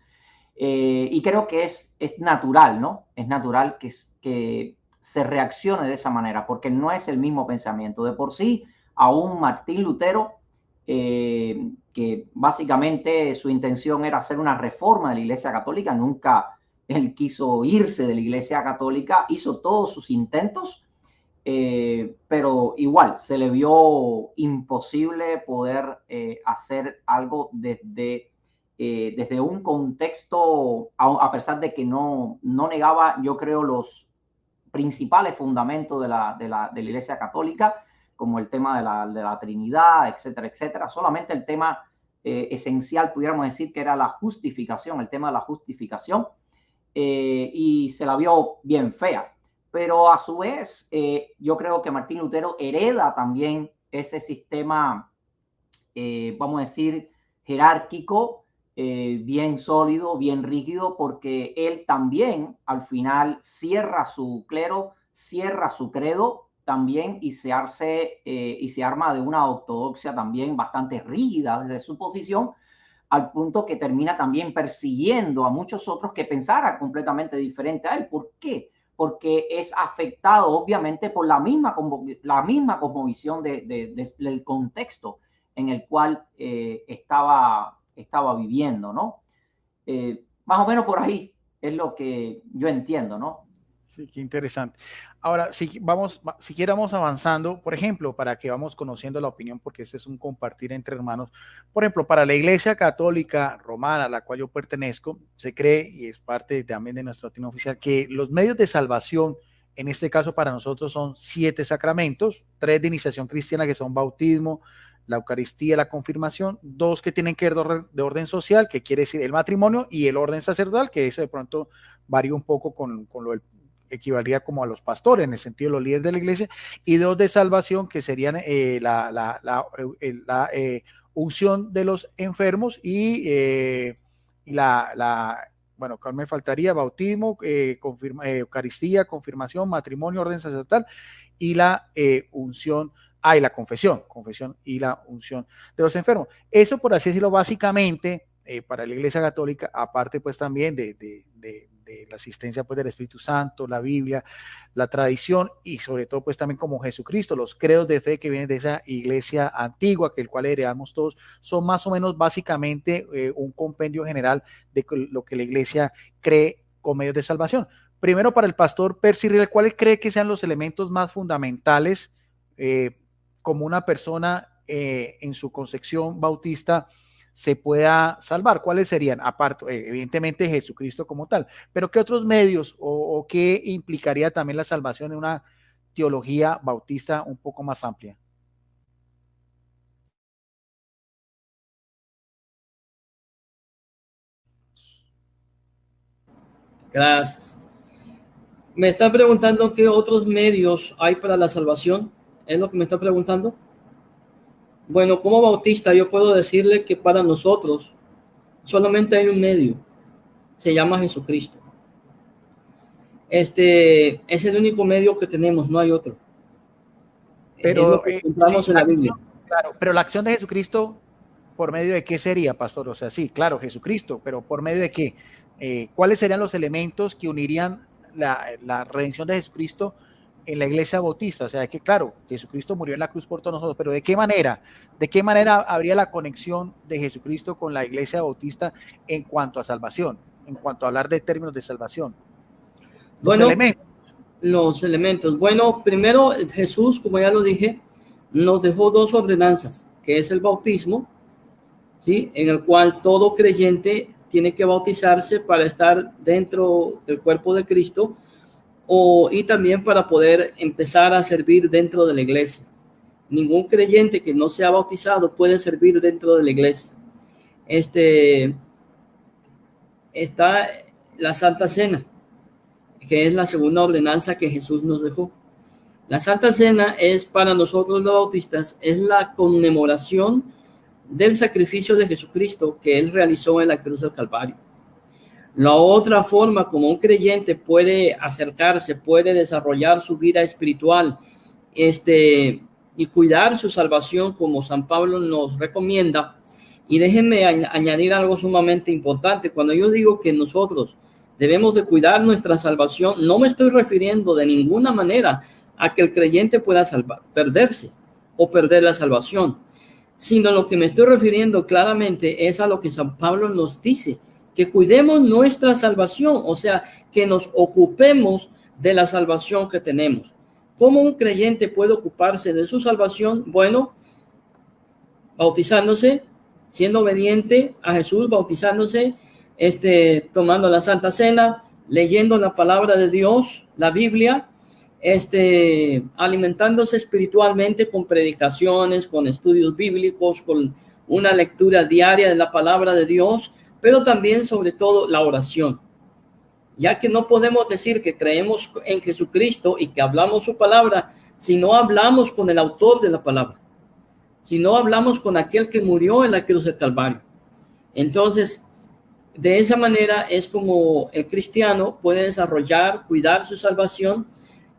Y creo que es natural, ¿no? Es natural que se reaccione de esa manera, porque no es el mismo pensamiento. De por sí, aún Martín Lutero, que básicamente su intención era hacer una reforma de la Iglesia Católica, nunca él quiso irse de la Iglesia Católica, hizo todos sus intentos, pero igual se le vio imposible poder hacer algo desde un contexto, a pesar de que no negaba, yo creo, los principales fundamentos de la Iglesia Católica, como el tema de la Trinidad, etcétera, etcétera. Solamente el tema esencial, pudiéramos decir, que era la justificación, el tema de la justificación, y se la vio bien fea. Pero a su vez, yo creo que Martín Lutero hereda también ese sistema, vamos a decir, jerárquico, bien sólido, bien rígido, porque él también al final cierra su clero, cierra su credo también, y se arma de una ortodoxia también bastante rígida desde su posición, al punto que termina también persiguiendo a muchos otros que pensaran completamente diferente a él. ¿Por qué? Porque es afectado obviamente por la misma cosmovisión del contexto en el cual estaba viviendo, ¿no? Más o menos por ahí es lo que yo entiendo, ¿no? Sí, qué interesante. Ahora, si quieramos avanzando, por ejemplo, para que vamos conociendo la opinión, porque este es un compartir entre hermanos. Por ejemplo, para la Iglesia Católica Romana, a la cual yo pertenezco, se cree, y es parte también de nuestra doctrina oficial, que los medios de salvación, en este caso para nosotros, son 7 sacramentos, 3 de iniciación cristiana, que son bautismo, la Eucaristía, la confirmación, 2 que tienen que ver de orden social, que quiere decir el matrimonio, y el orden sacerdotal, que eso de pronto varía un poco con lo del equivalía como a los pastores, en el sentido de los líderes de la iglesia, y 2 de salvación, que serían la unción de los enfermos y bueno, ¿cuál me faltaría? Bautismo, Eucaristía, confirmación, matrimonio, orden sacerdotal y la unción, y la confesión y la unción de los enfermos. Eso, por así decirlo, básicamente, para la Iglesia Católica, aparte pues también de de la asistencia pues del Espíritu Santo, la Biblia, la tradición y sobre todo pues también como Jesucristo, los credos de fe que vienen de esa iglesia antigua, que el cual heredamos todos, son más o menos básicamente un compendio general de lo que la iglesia cree con medios de salvación. Primero, para el pastor Percy Riel, ¿cuáles cree que sean los elementos más fundamentales como una persona en su concepción bautista se pueda salvar? ¿Cuáles serían? Aparte, evidentemente Jesucristo como tal, pero ¿qué otros medios o qué implicaría también la salvación en una teología bautista un poco más amplia? Gracias. Me está preguntando qué otros medios hay para la salvación. ¿Es lo que me está preguntando? Bueno, como bautista yo puedo decirle que para nosotros solamente hay un medio. Se llama Jesucristo. Es el único medio que tenemos, no hay otro. Pero, es lo que encontramos sí, en la Biblia. Claro, pero la acción de Jesucristo, ¿por medio de qué sería, pastor? O sea, sí, claro, Jesucristo, pero ¿por medio de qué? ¿Cuáles serían los elementos que unirían la redención de Jesucristo en la iglesia bautista? O sea, que claro, Jesucristo murió en la cruz por todos nosotros, pero ¿de qué manera? ¿De qué manera habría la conexión de Jesucristo con la iglesia bautista en cuanto a salvación, en cuanto a hablar de términos de salvación? Los elementos. Bueno, primero Jesús, como ya lo dije, nos dejó dos ordenanzas, que es el bautismo, ¿sí? En el cual todo creyente tiene que bautizarse para estar dentro del cuerpo de Cristo y también para poder empezar a servir dentro de la iglesia. Ningún creyente que no sea bautizado puede servir dentro de la iglesia. Está la Santa Cena, que es la segunda ordenanza que Jesús nos dejó. La Santa Cena es para nosotros los bautistas, es la conmemoración del sacrificio de Jesucristo que Él realizó en la cruz del Calvario. La otra forma como un creyente puede acercarse, puede desarrollar su vida espiritual y cuidar su salvación como San Pablo nos recomienda. Y déjenme añadir algo sumamente importante. Cuando yo digo que nosotros debemos de cuidar nuestra salvación, no me estoy refiriendo de ninguna manera a que el creyente pueda perderse o perder la salvación, sino lo que me estoy refiriendo claramente es a lo que San Pablo nos dice, que cuidemos nuestra salvación, o sea, que nos ocupemos de la salvación que tenemos. ¿Cómo un creyente puede ocuparse de su salvación? Bueno, bautizándose, siendo obediente a Jesús, bautizándose, tomando la Santa Cena, leyendo la palabra de Dios, la Biblia, alimentándose espiritualmente con predicaciones, con estudios bíblicos, con una lectura diaria de la palabra de Dios, pero también sobre todo la oración, ya que no podemos decir que creemos en Jesucristo y que hablamos su palabra si no hablamos con el autor de la palabra, si no hablamos con aquel que murió en la cruz del Calvario. Entonces, de esa manera es como el cristiano puede desarrollar, cuidar su salvación,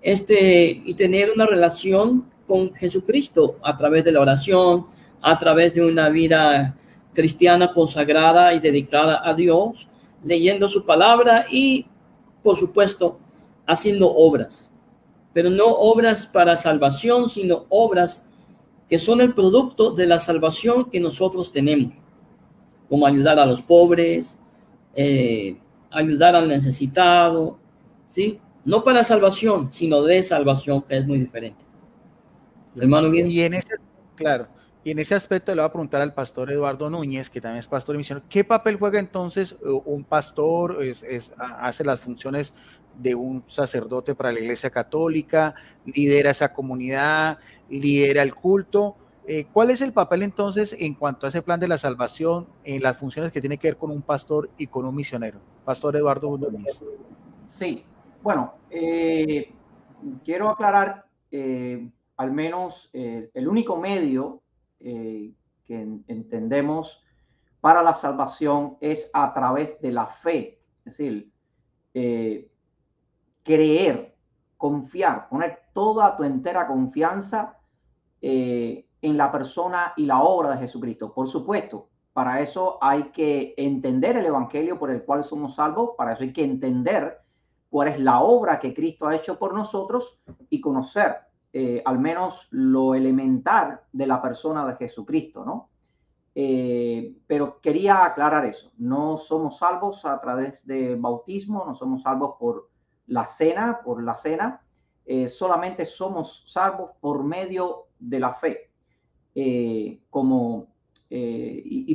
y tener una relación con Jesucristo a través de la oración, a través de una vida cristiana consagrada y dedicada a Dios, leyendo su palabra y, por supuesto, haciendo obras, pero no obras para salvación, sino obras que son el producto de la salvación que nosotros tenemos, como ayudar a los pobres, ayudar al necesitado, ¿sí? No para salvación, sino de salvación, que es muy diferente. Hermano Guido. Y en ese, claro, y en ese aspecto le voy a preguntar al pastor Eduardo Núñez, que también es pastor y misionero, ¿qué papel juega entonces un pastor? Hace las funciones de un sacerdote para la Iglesia Católica, lidera esa comunidad, lidera el culto. ¿Cuál es el papel entonces en cuanto a ese plan de la salvación en las funciones que tiene que ver con un pastor y con un misionero? Pastor Eduardo Núñez. Sí, bueno, quiero aclarar al menos el único medio que entendemos para la salvación es a través de la fe, es decir, creer, confiar, poner toda tu entera confianza en la persona y la obra de Jesucristo. Por supuesto, Para eso hay que entender el evangelio por el cual somos salvos. Para eso hay que entender cuál es la obra que Cristo ha hecho por nosotros y conocer al menos lo elemental de la persona de Jesucristo, ¿no? Pero quería aclarar eso. No somos salvos a través del bautismo, no somos salvos por la cena, solamente somos salvos por medio de la fe, y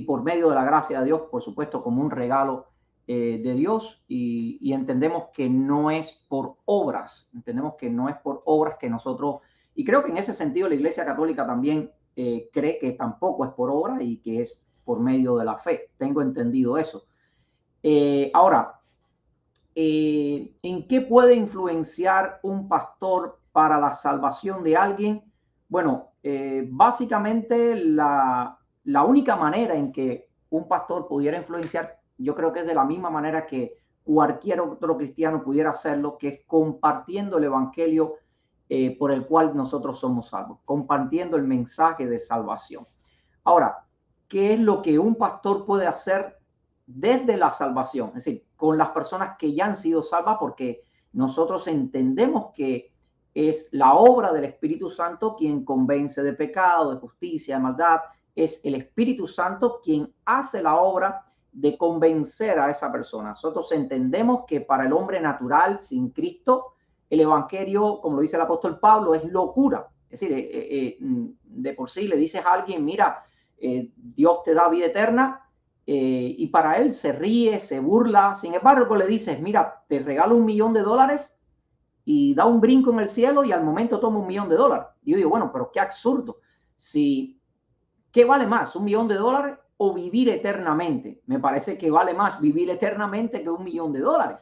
por medio de la gracia de Dios, por supuesto, como un regalo de Dios, y entendemos que no es por obras, que nosotros, y creo que en ese sentido la Iglesia Católica también cree que tampoco es por obra y que es por medio de la fe. Tengo entendido eso. Ahora, ¿en qué puede influenciar un pastor para la salvación de alguien? Bueno, básicamente la única manera en que un pastor pudiera influenciar, yo creo que es de la misma manera que cualquier otro cristiano pudiera hacerlo, que es compartiendo el evangelio por el cual nosotros somos salvos, compartiendo el mensaje de salvación. Ahora, ¿qué es lo que un pastor puede hacer desde la salvación? Es decir, con las personas que ya han sido salvas, porque nosotros entendemos que es la obra del Espíritu Santo quien convence de pecado, de justicia, de maldad. Es el Espíritu Santo quien hace la obra de convencer a esa persona. Nosotros entendemos que para el hombre natural, sin Cristo, el evangelio, como lo dice el apóstol Pablo, es locura. Es decir, de por sí le dices a alguien, mira, Dios te da vida eterna, y para él se ríe, se burla. Sin embargo, le dices, mira, te regalo $1.000.000 y da un brinco en el cielo y al momento toma $1.000.000. Y yo digo, bueno, pero qué absurdo. ¿Qué vale más, $1.000.000 o vivir eternamente? Me parece que vale más vivir eternamente que $1.000.000.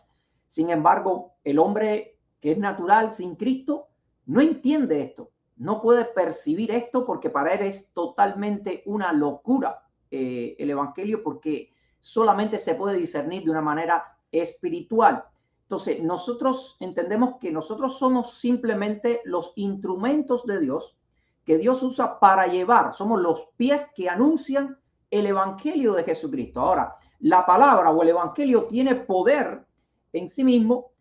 Sin embargo, el hombre que es natural sin Cristo no entiende esto, no puede percibir esto, porque para él es totalmente una locura el evangelio, porque solamente se puede discernir de una manera espiritual. Entonces, nosotros entendemos que nosotros somos simplemente los instrumentos de Dios que Dios usa para llevar, somos los pies que anuncian el evangelio de Jesucristo. Ahora, la palabra o el evangelio tiene poder en sí mismo,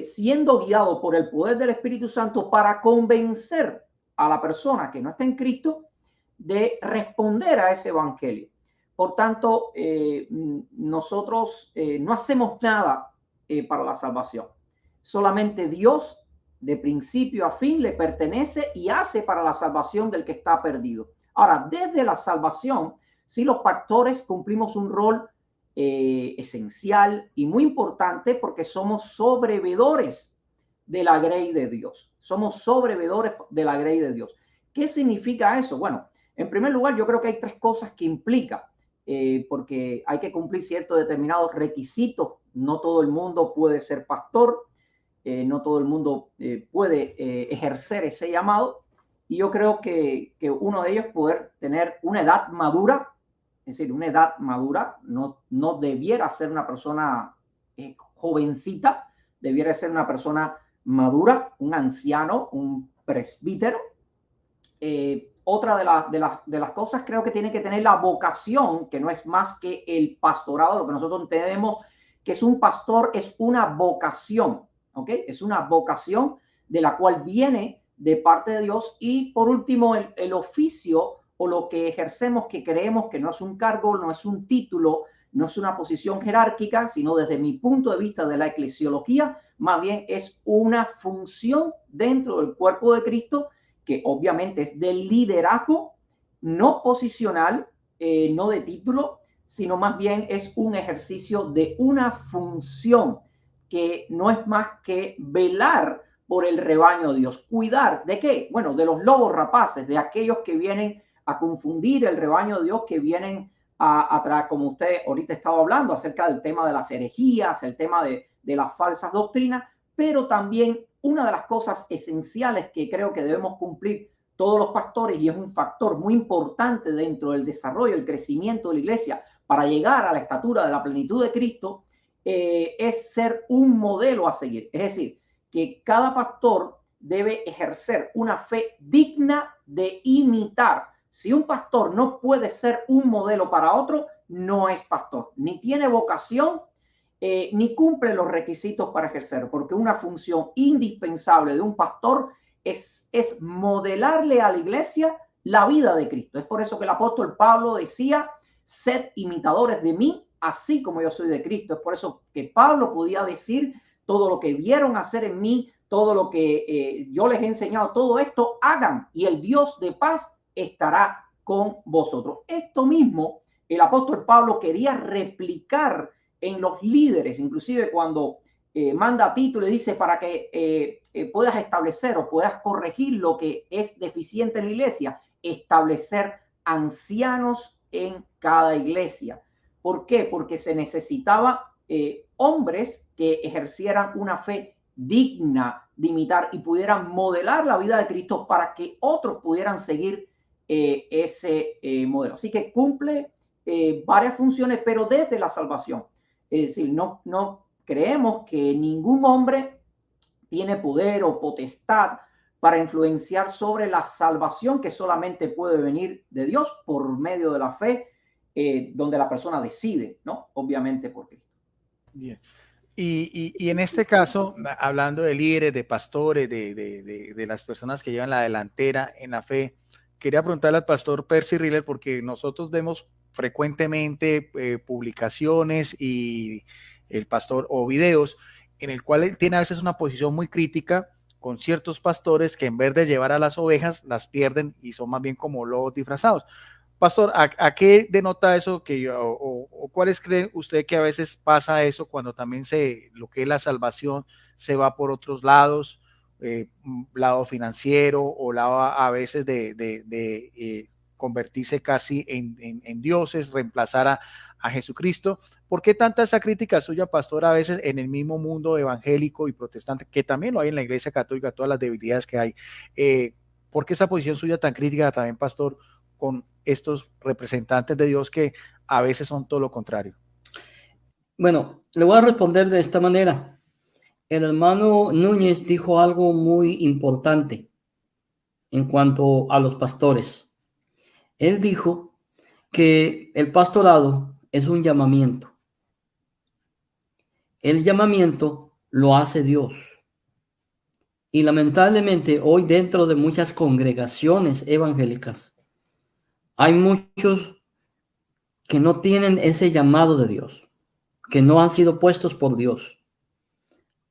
siendo guiado por el poder del Espíritu Santo para convencer a la persona que no está en Cristo de responder a ese evangelio. Por tanto, nosotros no hacemos nada para la salvación. Solamente Dios, de principio a fin, le pertenece y hace para la salvación del que está perdido. Ahora, desde la salvación, sí, los pastores cumplimos un rol esencial y muy importante, porque somos sobrevedores de la grey de Dios. Somos sobrevedores de la grey de Dios. ¿Qué significa eso? Bueno, en primer lugar, yo creo que hay tres cosas que implica, porque hay que cumplir ciertos determinados requisitos. No todo el mundo puede ser pastor, no todo el mundo puede ejercer ese llamado, y yo creo que uno de ellos es poder tener una edad madura. Es decir, una edad madura, no debiera ser una persona jovencita, debiera ser una persona madura, un anciano, un presbítero. Otra de las cosas, creo que tiene que tener la vocación, que no es más que el pastorado. Lo que nosotros entendemos que es un pastor es una vocación, ¿ok? Es una vocación de la cual viene de parte de Dios. Y por último, el oficio o lo que ejercemos, que creemos que no es un cargo, no es un título, no es una posición jerárquica, sino desde mi punto de vista de la eclesiología, más bien es una función dentro del cuerpo de Cristo, que obviamente es del liderazgo, no posicional, no de título, sino más bien es un ejercicio de una función que no es más que velar por el rebaño de Dios. ¿Cuidar de qué? Bueno, de los lobos rapaces, de aquellos que vienen a confundir el rebaño de Dios, que vienen a como usted ahorita estaba hablando acerca del tema de las herejías, el tema de las falsas doctrinas, pero también una de las cosas esenciales que creo que debemos cumplir todos los pastores, y es un factor muy importante dentro del desarrollo, el crecimiento de la iglesia para llegar a la estatura de la plenitud de Cristo, es ser un modelo a seguir. Es decir, que cada pastor debe ejercer una fe digna de imitar. Si un pastor no puede ser un modelo para otro, no es pastor, ni tiene vocación, ni cumple los requisitos para ejercer, porque una función indispensable de un pastor es modelarle a la iglesia la vida de Cristo. Es por eso que el apóstol Pablo decía, sed imitadores de mí, así como yo soy de Cristo. Es por eso que Pablo podía decir, todo lo que vieron hacer en mí, todo lo que yo les he enseñado, todo esto hagan y el Dios de paz estará con vosotros. Esto mismo el apóstol Pablo quería replicar en los líderes, inclusive cuando manda a Tito, le dice para que puedas establecer o puedas corregir lo que es deficiente en la iglesia, establecer ancianos en cada iglesia. ¿Por qué? Porque se necesitaba hombres que ejercieran una fe digna de imitar y pudieran modelar la vida de Cristo para que otros pudieran seguir ese modelo. Así que cumple varias funciones, pero desde la salvación. Es decir, no creemos que ningún hombre tiene poder o potestad para influenciar sobre la salvación que solamente puede venir de Dios por medio de la fe, donde la persona decide, ¿no? Obviamente por Cristo. Bien. Y en este caso, hablando de líderes, de pastores, de las personas que llevan la delantera en la fe, quería preguntarle al pastor Percy Riller, porque nosotros vemos frecuentemente publicaciones y el pastor o videos en el cual él tiene a veces una posición muy crítica con ciertos pastores que en vez de llevar a las ovejas las pierden y son más bien como lobos disfrazados. Pastor, ¿a qué denota eso o cuáles cree usted que a veces pasa eso cuando también lo que es la salvación se va por otros lados, lado financiero o lado a veces de convertirse casi en dioses, reemplazar a Jesucristo? ¿Por qué tanta esa crítica suya, pastor, a veces en el mismo mundo evangélico y protestante, que también lo hay en la Iglesia Católica, todas las debilidades que hay? ¿Por qué esa posición suya tan crítica también, pastor, con estos representantes de Dios que a veces son todo lo contrario? Bueno, le voy a responder de esta manera. El hermano Núñez dijo algo muy importante en cuanto a los pastores. Él dijo que el pastorado es un llamamiento. El llamamiento lo hace Dios. Y lamentablemente hoy dentro de muchas congregaciones evangélicas hay muchos que no tienen ese llamado de Dios, que no han sido puestos por Dios.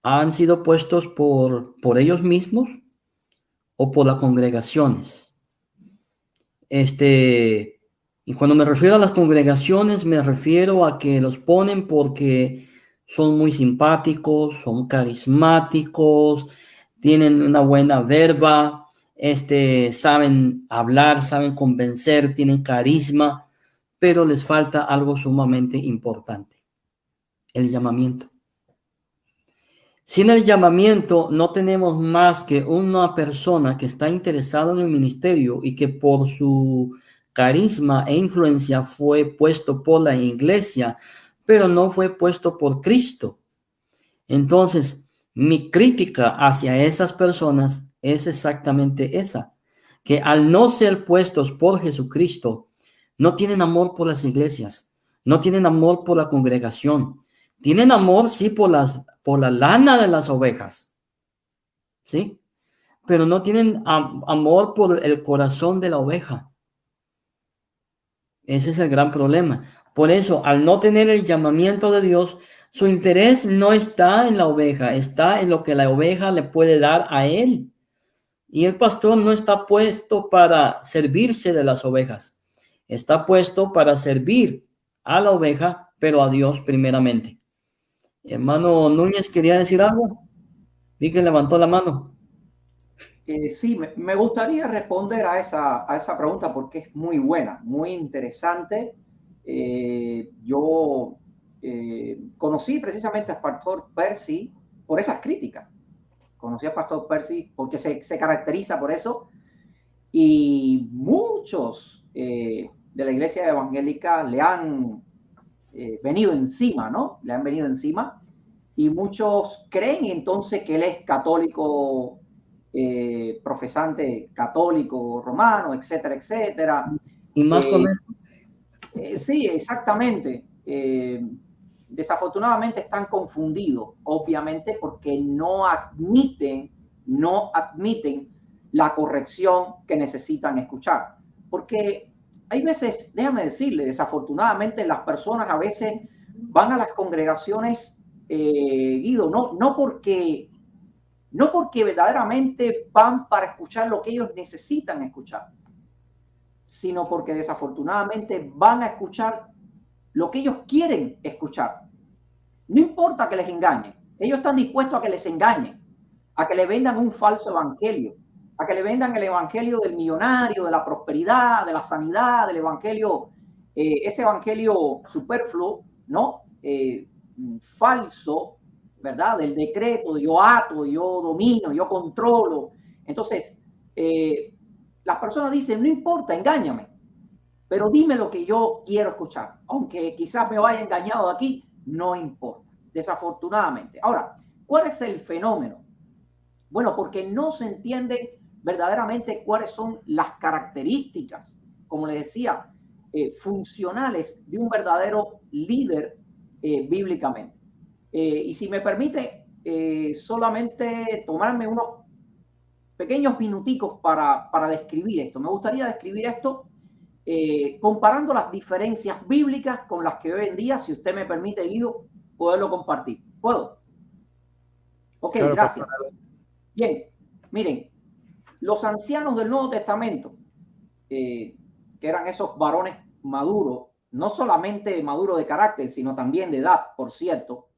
Han sido puestos por ellos mismos o por las congregaciones. Y cuando me refiero a las congregaciones, me refiero a que los ponen porque son muy simpáticos, son carismáticos, tienen una buena verba, saben hablar, saben convencer, tienen carisma, pero les falta algo sumamente importante: el llamamiento. Sin el llamamiento no tenemos más que una persona que está interesada en el ministerio y que por su carisma e influencia fue puesto por la iglesia, pero no fue puesto por Cristo. Entonces, mi crítica hacia esas personas es exactamente esa, que al no ser puestos por Jesucristo, no tienen amor por las iglesias, no tienen amor por la congregación, tienen amor, sí, por la lana de las ovejas, ¿sí? Pero no tienen amor por el corazón de la oveja. Ese es el gran problema. Por eso, al no tener el llamamiento de Dios, su interés no está en la oveja, está en lo que la oveja le puede dar a él. Y el pastor no está puesto para servirse de las ovejas. Está puesto para servir a la oveja, pero a Dios primeramente. Hermano Núñez, ¿quería decir algo? Vi que levantó la mano. Sí, me gustaría responder a esa pregunta porque es muy buena, muy interesante. Yo conocí precisamente al pastor Percy por esas críticas. Conocí al pastor Percy porque se caracteriza por eso. Y muchos de la iglesia evangélica le han venido encima, ¿no? Le han venido encima. Y muchos creen entonces que él es católico, profesante católico romano, etcétera, etcétera. Y más con eso. Sí, exactamente. Desafortunadamente están confundidos, obviamente, porque no admiten la corrección que necesitan escuchar. Porque hay veces, déjame decirle, desafortunadamente las personas a veces van a las congregaciones, Guido, no porque verdaderamente van para escuchar lo que ellos necesitan escuchar, sino porque desafortunadamente van a escuchar lo que ellos quieren escuchar. No importa que les engañen, ellos están dispuestos a que les engañen, a que le vendan un falso evangelio, a que le vendan el evangelio del millonario, de la prosperidad, de la sanidad, del evangelio, ese evangelio superfluo, ¿no? Falso, ¿verdad? Del decreto, yo ato, yo domino, yo controlo. Entonces, las personas dicen, no importa, engáñame, pero dime lo que yo quiero escuchar. Aunque quizás me vaya engañado de aquí, no importa, desafortunadamente. Ahora, ¿cuál es el fenómeno? Bueno, porque no se entiende verdaderamente cuáles son las características, como les decía, funcionales de un verdadero líder bíblicamente. Y si me permite solamente tomarme unos pequeños minuticos para describir esto. Me gustaría describir esto comparando las diferencias bíblicas con las que hoy en día, si usted me permite, Guido, poderlo compartir. ¿Puedo? Ok, Claro, gracias. pastor. Bien, miren, los ancianos del Nuevo Testamento, que eran esos varones maduros, no solamente maduros de carácter, sino también de edad, por cierto,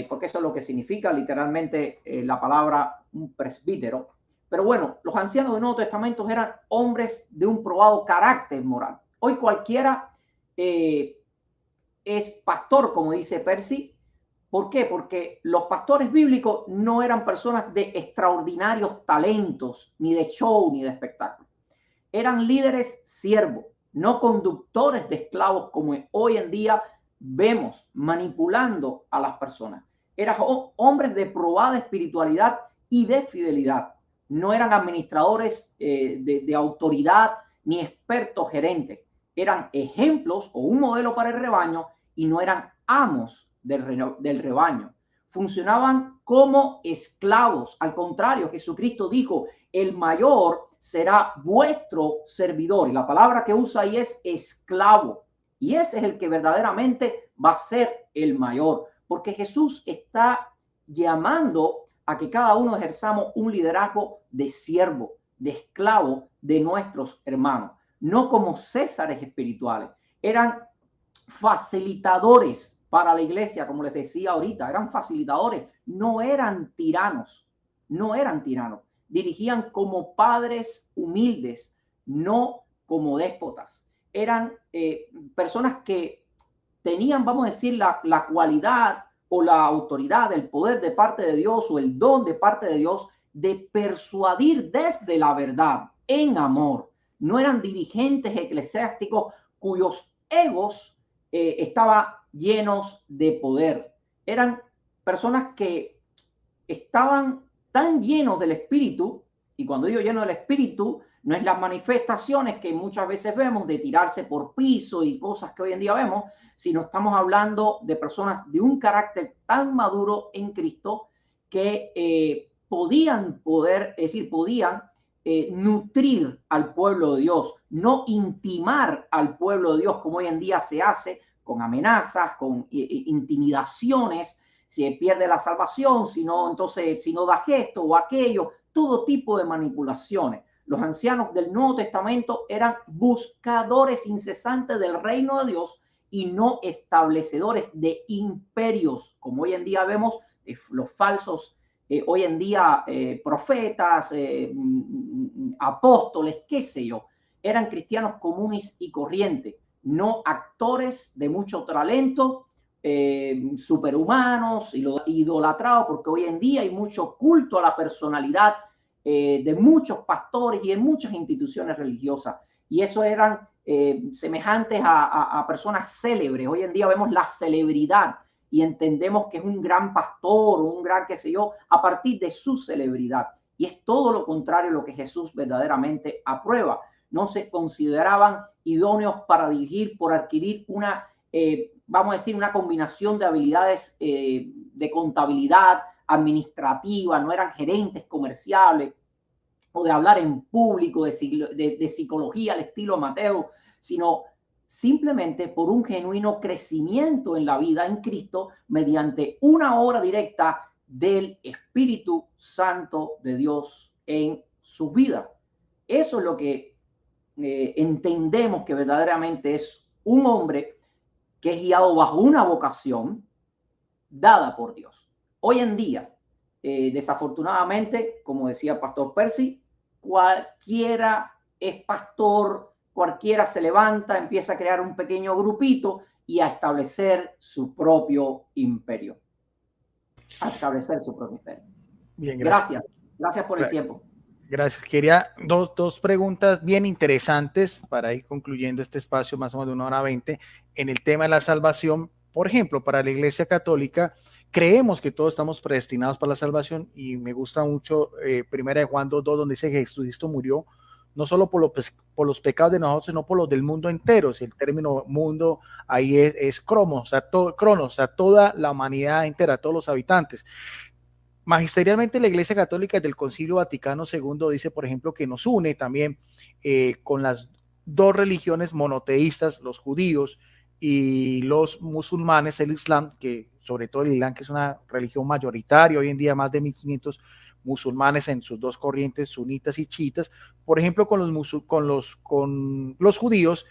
porque eso es lo que significa literalmente la palabra un presbítero. Pero bueno, los ancianos del Nuevo Testamento eran hombres de un probado carácter moral. Hoy cualquiera es pastor, como dice Percy. ¿Por qué? Porque los pastores bíblicos no eran personas de extraordinarios talentos, ni de show, ni de espectáculo. Eran líderes siervos, no conductores de esclavos como hoy en día vemos manipulando a las personas. Eran hombres de probada espiritualidad y de fidelidad. No eran administradores de autoridad ni expertos gerentes. Eran ejemplos o un modelo para el rebaño y no eran amos del rebaño. Funcionaban como esclavos. Al contrario, Jesucristo dijo, el mayor será vuestro servidor. Y la palabra que usa ahí es esclavo. Y ese es el que verdaderamente va a ser el mayor. Porque Jesús está llamando a que cada uno ejerzamos un liderazgo de siervo, de esclavo de nuestros hermanos. No como césares espirituales. Eran facilitadores para la iglesia, como les decía ahorita. Eran facilitadores. No eran tiranos. No eran tiranos. Dirigían como padres humildes, no como déspotas. Eran personas que tenían, vamos a decir, la cualidad o la autoridad, el poder de parte de Dios o el don de parte de Dios de persuadir desde la verdad en amor. No eran dirigentes eclesiásticos cuyos egos estaban llenos de poder. Eran personas que estaban tan llenos del Espíritu, y cuando digo lleno del Espíritu, no es las manifestaciones que muchas veces vemos de tirarse por piso y cosas que hoy en día vemos, sino estamos hablando de personas de un carácter tan maduro en Cristo que podían nutrir al pueblo de Dios, no intimar al pueblo de Dios como hoy en día se hace con amenazas, con intimidaciones. Si pierde la salvación, si no da gesto o aquello, todo tipo de manipulaciones. Los ancianos del Nuevo Testamento eran buscadores incesantes del reino de Dios y no establecedores de imperios, como hoy en día vemos los falsos, hoy en día profetas, apóstoles, qué sé yo. Eran cristianos comunes y corrientes, no actores de mucho talento, superhumanos, idolatrados, porque hoy en día hay mucho culto a la personalidad de muchos pastores y de muchas instituciones religiosas. Y eso eran semejantes a personas célebres. Hoy en día vemos la celebridad y entendemos que es un gran pastor o un gran qué sé yo a partir de su celebridad. Y es todo lo contrario a lo que Jesús verdaderamente aprueba. no se consideraban idóneos para dirigir por adquirir una, vamos a decir, una combinación de habilidades de contabilidad, administrativa, no eran gerentes comerciales o de hablar en público, de psicología al estilo Mateo, sino simplemente por un genuino crecimiento en la vida en Cristo mediante una obra directa del Espíritu Santo de Dios en su vida. Eso es lo que entendemos que verdaderamente es un hombre que es guiado bajo una vocación dada por Dios. Hoy en día, desafortunadamente, como decía el pastor Percy, cualquiera es pastor, cualquiera se levanta, empieza a crear un pequeño grupito y a establecer su propio imperio. Bien, gracias. Gracias por el tiempo. Gracias. Quería dos preguntas bien interesantes para ir concluyendo este espacio más o menos de 1 hora 20 en el tema de la salvación. Por ejemplo, para la Iglesia Católica, creemos que todos estamos predestinados para la salvación y me gusta mucho 1 Juan 2:2, donde dice que Jesucristo murió no solo por los pecados de nosotros, sino por los del mundo entero. Si el término mundo ahí es cronos, o sea, toda la humanidad entera, todos los habitantes. Magisterialmente la Iglesia Católica del Concilio Vaticano II dice, por ejemplo, que nos une también con las dos religiones monoteístas, los judíos y los musulmanes, el Islam, que sobre todo el Islam, que es una religión mayoritaria, hoy en día más de 1500 musulmanes en sus dos corrientes, sunitas y chiitas. Por ejemplo, con los judíos,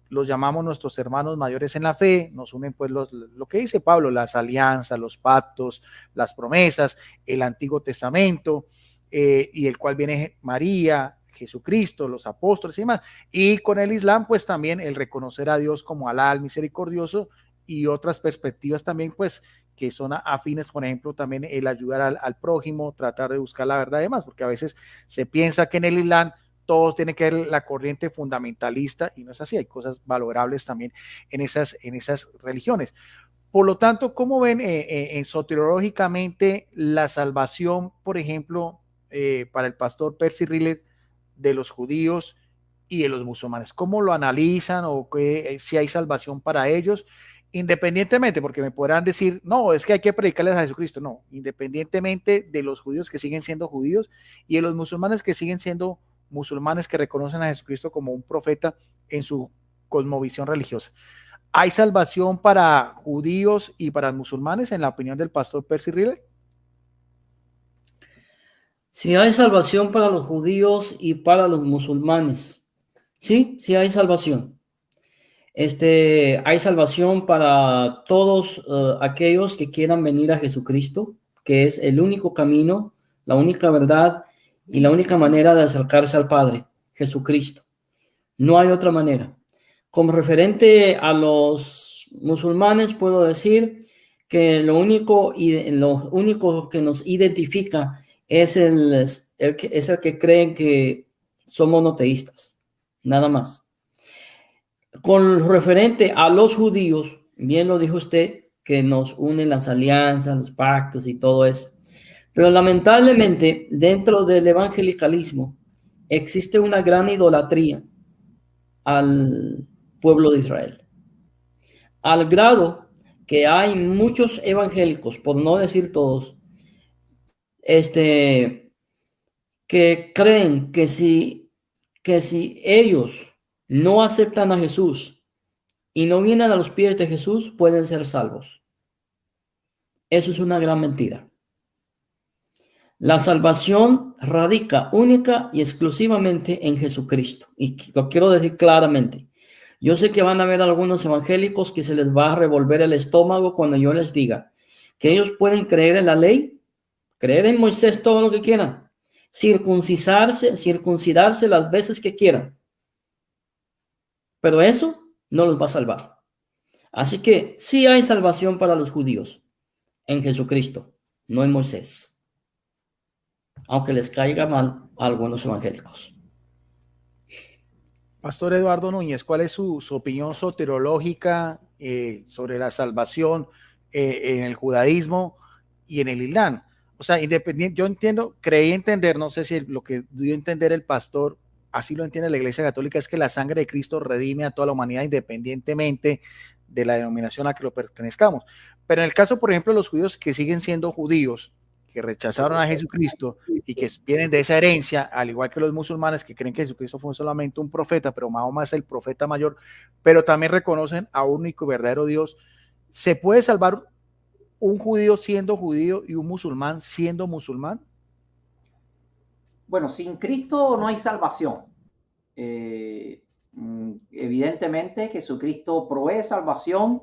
los llamamos nuestros hermanos mayores en la fe, nos unen pues lo que dice Pablo, las alianzas, los pactos, las promesas, el Antiguo Testamento, y el cual viene María, Jesucristo, los apóstoles y demás. Y con el Islam pues también el reconocer a Dios como Alá, el misericordioso, y otras perspectivas también pues que son afines, por ejemplo, también el ayudar al prójimo, tratar de buscar la verdad y demás, porque a veces se piensa que en el Islam todos tienen que ver la corriente fundamentalista y no es así, hay cosas valorables también en esas religiones. Por lo tanto, ¿cómo ven soteriológicamente la salvación, por ejemplo, para el pastor Percy Riller, de los judíos y de los musulmanes? ¿Cómo lo analizan o si hay salvación para ellos? Independientemente, porque me podrán decir, no, es que hay que predicarles a Jesucristo. No, independientemente de los judíos que siguen siendo judíos y de los musulmanes que siguen siendo musulmanes, que reconocen a Jesucristo como un profeta en su cosmovisión religiosa. ¿Hay salvación para judíos y para musulmanes en la opinión del pastor Percy Riller? Sí hay salvación para los judíos y para los musulmanes. Sí hay salvación. Hay salvación para todos aquellos que quieran venir a Jesucristo, que es el único camino, la única verdad y la única manera de acercarse al Padre, Jesucristo. No hay otra manera. Como referente a los musulmanes, puedo decir que lo único que nos identifica es el que creen que somos monoteístas, nada más. Con referente a los judíos, bien lo dijo usted, que nos unen las alianzas, los pactos y todo eso. Pero lamentablemente, dentro del evangelicalismo, existe una gran idolatría al pueblo de Israel. Al grado que hay muchos evangélicos, por no decir todos, que creen que si ellos no aceptan a Jesús y no vienen a los pies de Jesús, pueden ser salvos. Eso es una gran mentira. La salvación radica única y exclusivamente en Jesucristo. Y lo quiero decir claramente. Yo sé que van a haber algunos evangélicos que se les va a revolver el estómago cuando yo les diga que ellos pueden creer en la ley, creer en Moisés todo lo que quieran, circuncidarse las veces que quieran. Pero eso no los va a salvar. Así que sí hay salvación para los judíos en Jesucristo, no en Moisés. Aunque les caiga mal a algunos evangélicos. Pastor Eduardo Núñez, ¿cuál es su opinión soteriológica sobre la salvación en el judaísmo y en el Islam? O sea, independiente, yo creí entender, no sé si lo que dio a entender el pastor así lo entiende la Iglesia Católica, es que la sangre de Cristo redime a toda la humanidad independientemente de la denominación a que lo pertenezcamos. Pero en el caso, por ejemplo, de los judíos que siguen siendo judíos, que rechazaron a Jesucristo y que vienen de esa herencia, al igual que los musulmanes que creen que Jesucristo fue solamente un profeta, pero Mahoma es el profeta mayor, pero también reconocen a un único y verdadero Dios. ¿Se puede salvar un judío siendo judío y un musulmán siendo musulmán? Bueno, sin Cristo no hay salvación. Evidentemente, Jesucristo provee salvación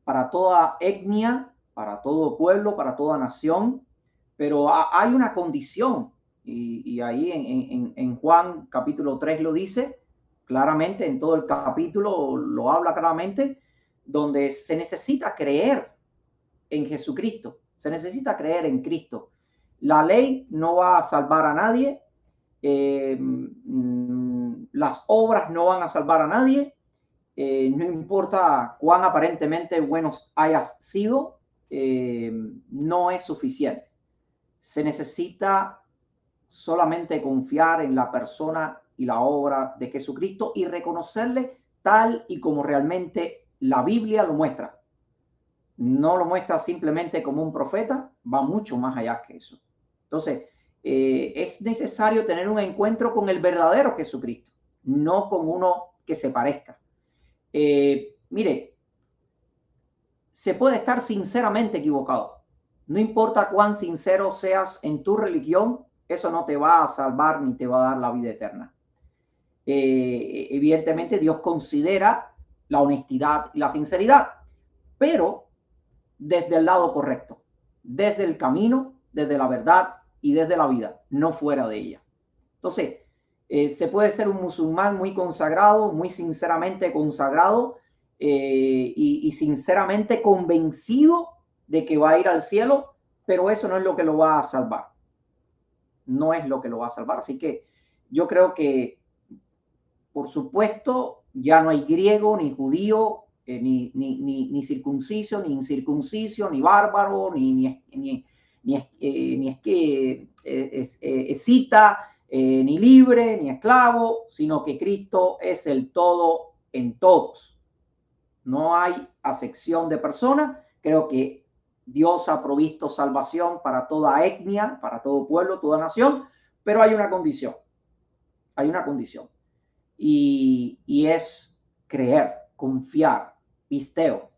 para toda etnia, para todo pueblo, para toda nación, pero hay una condición, y ahí en Juan capítulo 3 lo dice claramente, en todo el capítulo lo habla claramente, donde se necesita creer en Jesucristo, se necesita creer en Cristo. La ley no va a salvar a nadie, las obras no van a salvar a nadie, no importa cuán aparentemente buenos hayas sido, no es suficiente. Se necesita solamente confiar en la persona y la obra de Jesucristo y reconocerle tal y como realmente la Biblia lo muestra. No lo muestra simplemente como un profeta, va mucho más allá que eso. Entonces, es necesario tener un encuentro con el verdadero Jesucristo, no con uno que se parezca. Mire, se puede estar sinceramente equivocado. No importa cuán sincero seas en tu religión, eso no te va a salvar ni te va a dar la vida eterna. Evidentemente Dios considera la honestidad y la sinceridad, pero desde el lado correcto, desde el camino, desde la verdad y desde la vida, no fuera de ella. Entonces, se puede ser un musulmán muy consagrado, muy sinceramente consagrado y sinceramente convencido de que va a ir al cielo, pero eso no es lo que lo va a salvar. No es lo que lo va a salvar. Así que yo creo que, por supuesto, ya no hay griego ni judío, ni circunciso, ni incircunciso, ni bárbaro, ni escita, ni libre, ni esclavo, sino que Cristo es el todo en todos. No hay acepción de personas. Creo que Dios ha provisto salvación para toda etnia, para todo pueblo, toda nación, pero hay una condición. Hay una condición. Y es creer, confiar, pisteo,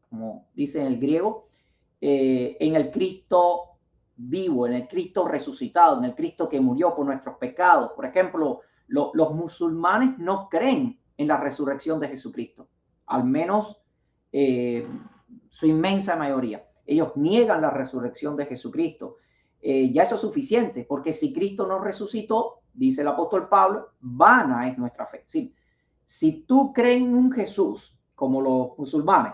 como dice en el griego, en el Cristo vivo, en el Cristo resucitado, en el Cristo que murió por nuestros pecados. Por ejemplo, los musulmanes no creen en la resurrección de Jesucristo, al menos su inmensa mayoría. Ellos niegan la resurrección de Jesucristo. Ya eso es suficiente, porque si Cristo no resucitó, dice el apóstol Pablo, vana es nuestra fe. Sí, si tú crees en un Jesús, como los musulmanes,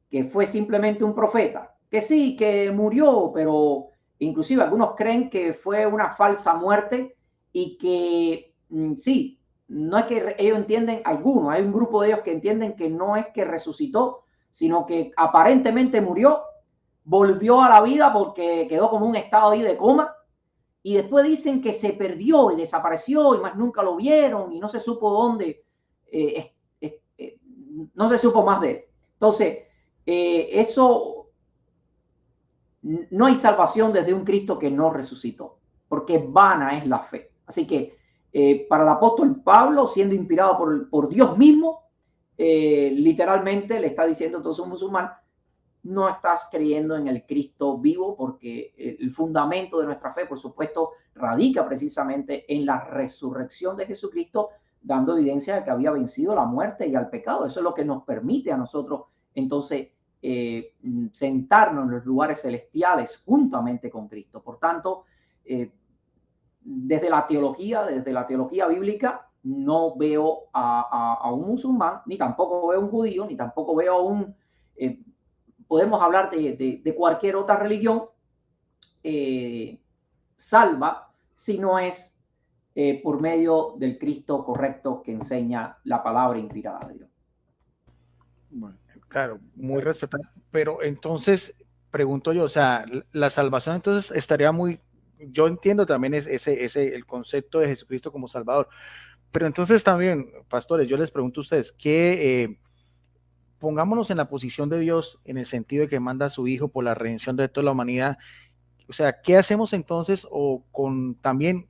que fue simplemente un profeta, que sí, que murió, pero inclusive algunos creen que fue una falsa muerte y que sí, no es que ellos entienden, algunos, hay un grupo de ellos que entienden que no es que resucitó, sino que aparentemente murió, volvió a la vida porque quedó como un estado ahí de coma, y después dicen que se perdió y desapareció y más nunca lo vieron y no se supo dónde, no se supo más de él. Entonces, eso, no hay salvación desde un Cristo que no resucitó, porque vana es la fe. Así que para el apóstol Pablo, siendo inspirado por Dios mismo, literalmente le está diciendo entonces a un musulmán, no estás creyendo en el Cristo vivo, porque el fundamento de nuestra fe, por supuesto, radica precisamente en la resurrección de Jesucristo, dando evidencia de que había vencido la muerte y al pecado. Eso es lo que nos permite a nosotros entonces sentarnos en los lugares celestiales juntamente con Cristo. Por tanto, desde la teología bíblica, no veo a un musulmán, ni tampoco veo a un judío, ni tampoco veo a un... podemos hablar de cualquier otra religión salva si no es por medio del Cristo correcto que enseña la palabra inspirada de Dios. Bueno, claro, muy respetable, pero entonces pregunto yo, o sea, la salvación entonces estaría muy yo entiendo también el concepto de Jesucristo como Salvador. Pero entonces también, pastores, yo les pregunto a ustedes, ¿qué pongámonos en la posición de Dios en el sentido de que manda a su Hijo por la redención de toda la humanidad? O sea, ¿qué hacemos entonces? O con también,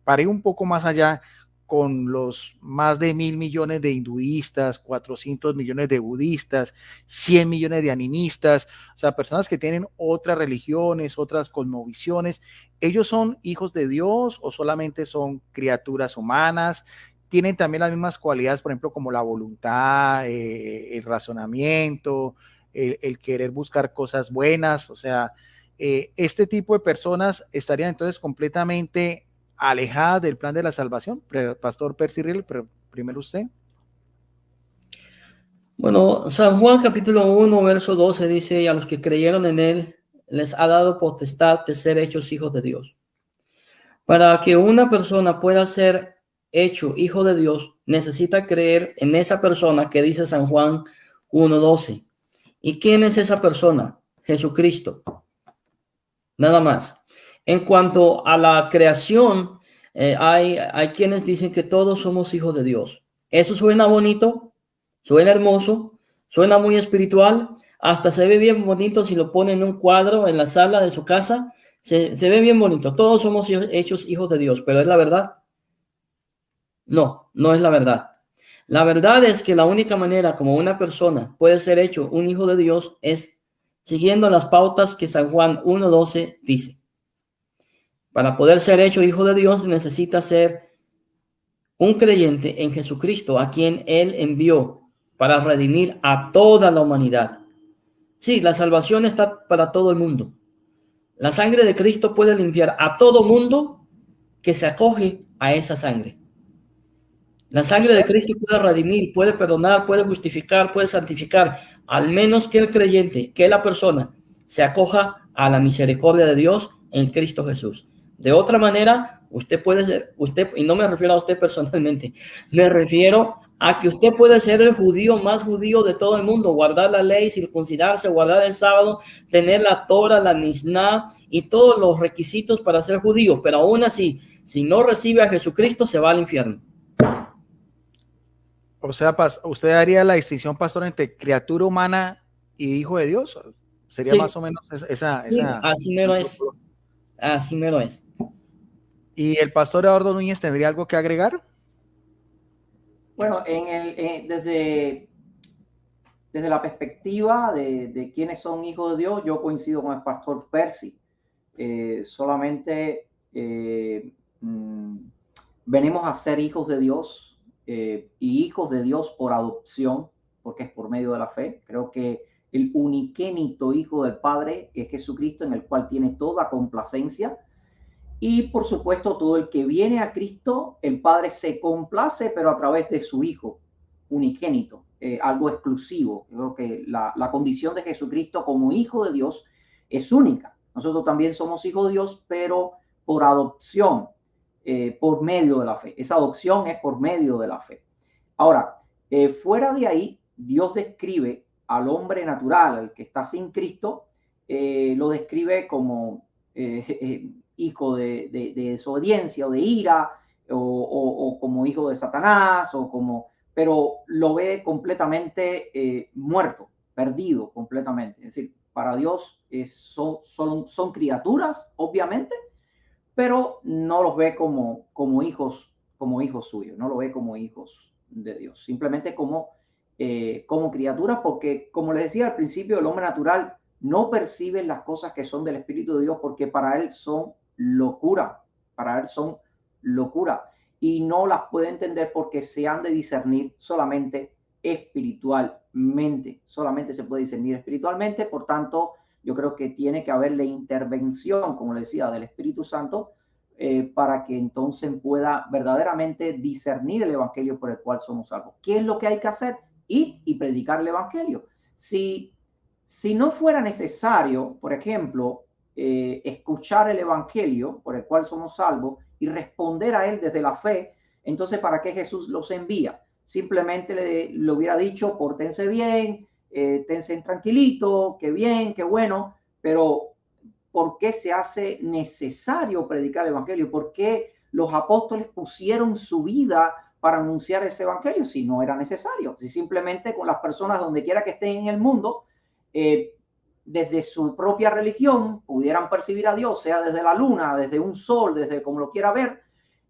paré un poco más allá, con los más de 1.000 millones de hinduistas, 400 millones de budistas, 100 millones de animistas, o sea, personas que tienen otras religiones, otras cosmovisiones. ¿Ellos son hijos de Dios o solamente son criaturas humanas? Tienen también las mismas cualidades, por ejemplo, como la voluntad, el razonamiento, el querer buscar cosas buenas. O sea, este tipo de personas estarían entonces completamente alejadas del plan de la salvación. Pastor Percy Riel, primero usted. Bueno, San Juan capítulo 1, verso 12 dice, y a los que creyeron en él les ha dado potestad de ser hechos hijos de Dios. Para que una persona pueda ser hecho hijo de Dios, necesita creer en esa persona que dice San Juan 1:12. ¿Y quién es esa persona? Jesucristo. Nada más. En cuanto a la creación, hay quienes dicen que todos somos hijos de Dios. Eso suena bonito, suena hermoso, suena muy espiritual, hasta se ve bien bonito si lo pone en un cuadro en la sala de su casa. Se ve bien bonito. Todos somos hechos hijos de Dios, pero ¿es la verdad? No, no es la verdad. La verdad es que la única manera como una persona puede ser hecho un hijo de Dios es siguiendo las pautas que San Juan 1:12 dice. Para poder ser hecho hijo de Dios necesita ser un creyente en Jesucristo, a quien Él envió para redimir a toda la humanidad. Sí, la salvación está para todo el mundo. La sangre de Cristo puede limpiar a todo mundo que se acoge a esa sangre. La sangre de Cristo puede redimir, puede perdonar, puede justificar, puede santificar, al menos que el creyente, que la persona se acoja a la misericordia de Dios en Cristo Jesús. De otra manera, usted puede ser, y no me refiero a usted personalmente, me refiero a que usted puede ser el judío más judío de todo el mundo, guardar la ley, circuncidarse, guardar el sábado, tener la Torah, la Mishnah y todos los requisitos para ser judío, pero aún así, si no recibe a Jesucristo, se va al infierno. O sea, ¿usted haría la distinción, pastor, entre criatura humana y hijo de Dios? Sería más o menos esa. Así mero es. Así mero es. ¿Y el pastor Eduardo Núñez tendría algo que agregar? Bueno, desde la perspectiva de quiénes son hijos de Dios, yo coincido con el pastor Percy. Solamente venimos a ser hijos de Dios y hijos de Dios por adopción, porque es por medio de la fe. Creo que el unigénito Hijo del Padre es Jesucristo, en el cual tiene toda complacencia. Y por supuesto, todo el que viene a Cristo, el Padre se complace, pero a través de su Hijo unigénito, algo exclusivo. Creo que la condición de Jesucristo como Hijo de Dios es única. Nosotros también somos hijos de Dios, pero por adopción, por medio de la fe. Esa adopción es por medio de la fe. Ahora, fuera de ahí, Dios describe al hombre natural, al que está sin Cristo, lo describe como hijo de desobediencia o de ira, o como hijo de Satanás, pero lo ve completamente muerto, perdido completamente. Es decir, para Dios son criaturas, obviamente, pero no los ve como hijos suyos, no lo ve como hijos de Dios, simplemente como criaturas, porque, como les decía al principio, el hombre natural no percibe las cosas que son del Espíritu de Dios, porque para él son locura, y no las puede entender porque se han de discernir solamente espiritualmente, solamente se puede discernir espiritualmente. Por tanto, yo creo que tiene que haber la intervención, como le decía, del Espíritu Santo, para que entonces pueda verdaderamente discernir el evangelio por el cual somos salvos. ¿Qué es lo que hay que hacer? Ir y predicar el evangelio. Si no fuera necesario, por ejemplo, escuchar el evangelio por el cual somos salvos y responder a él desde la fe, entonces ¿para qué Jesús los envía? Simplemente le hubiera dicho: pórtense bien, tense tranquilito, qué bien, qué bueno, pero por qué se hace necesario predicar el evangelio, por qué los apóstoles pusieron su vida para anunciar ese evangelio si no era necesario, si simplemente con las personas donde quiera que estén en el mundo, desde su propia religión pudieran percibir a Dios, sea desde la luna, desde un sol, desde como lo quiera ver,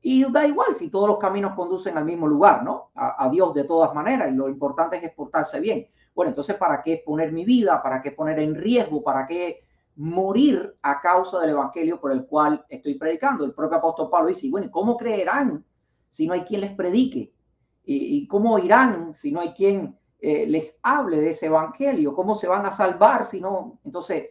y da igual si todos los caminos conducen al mismo lugar, ¿no? A Dios de todas maneras, y lo importante es portarse bien. Bueno, entonces, ¿para qué poner mi vida? ¿Para qué poner en riesgo? ¿Para qué morir a causa del evangelio por el cual estoy predicando? El propio apóstol Pablo dice, bueno, ¿cómo creerán si no hay quien les predique? ¿Y cómo irán si no hay quien les hable de ese evangelio? ¿Cómo se van a salvar si no? Entonces,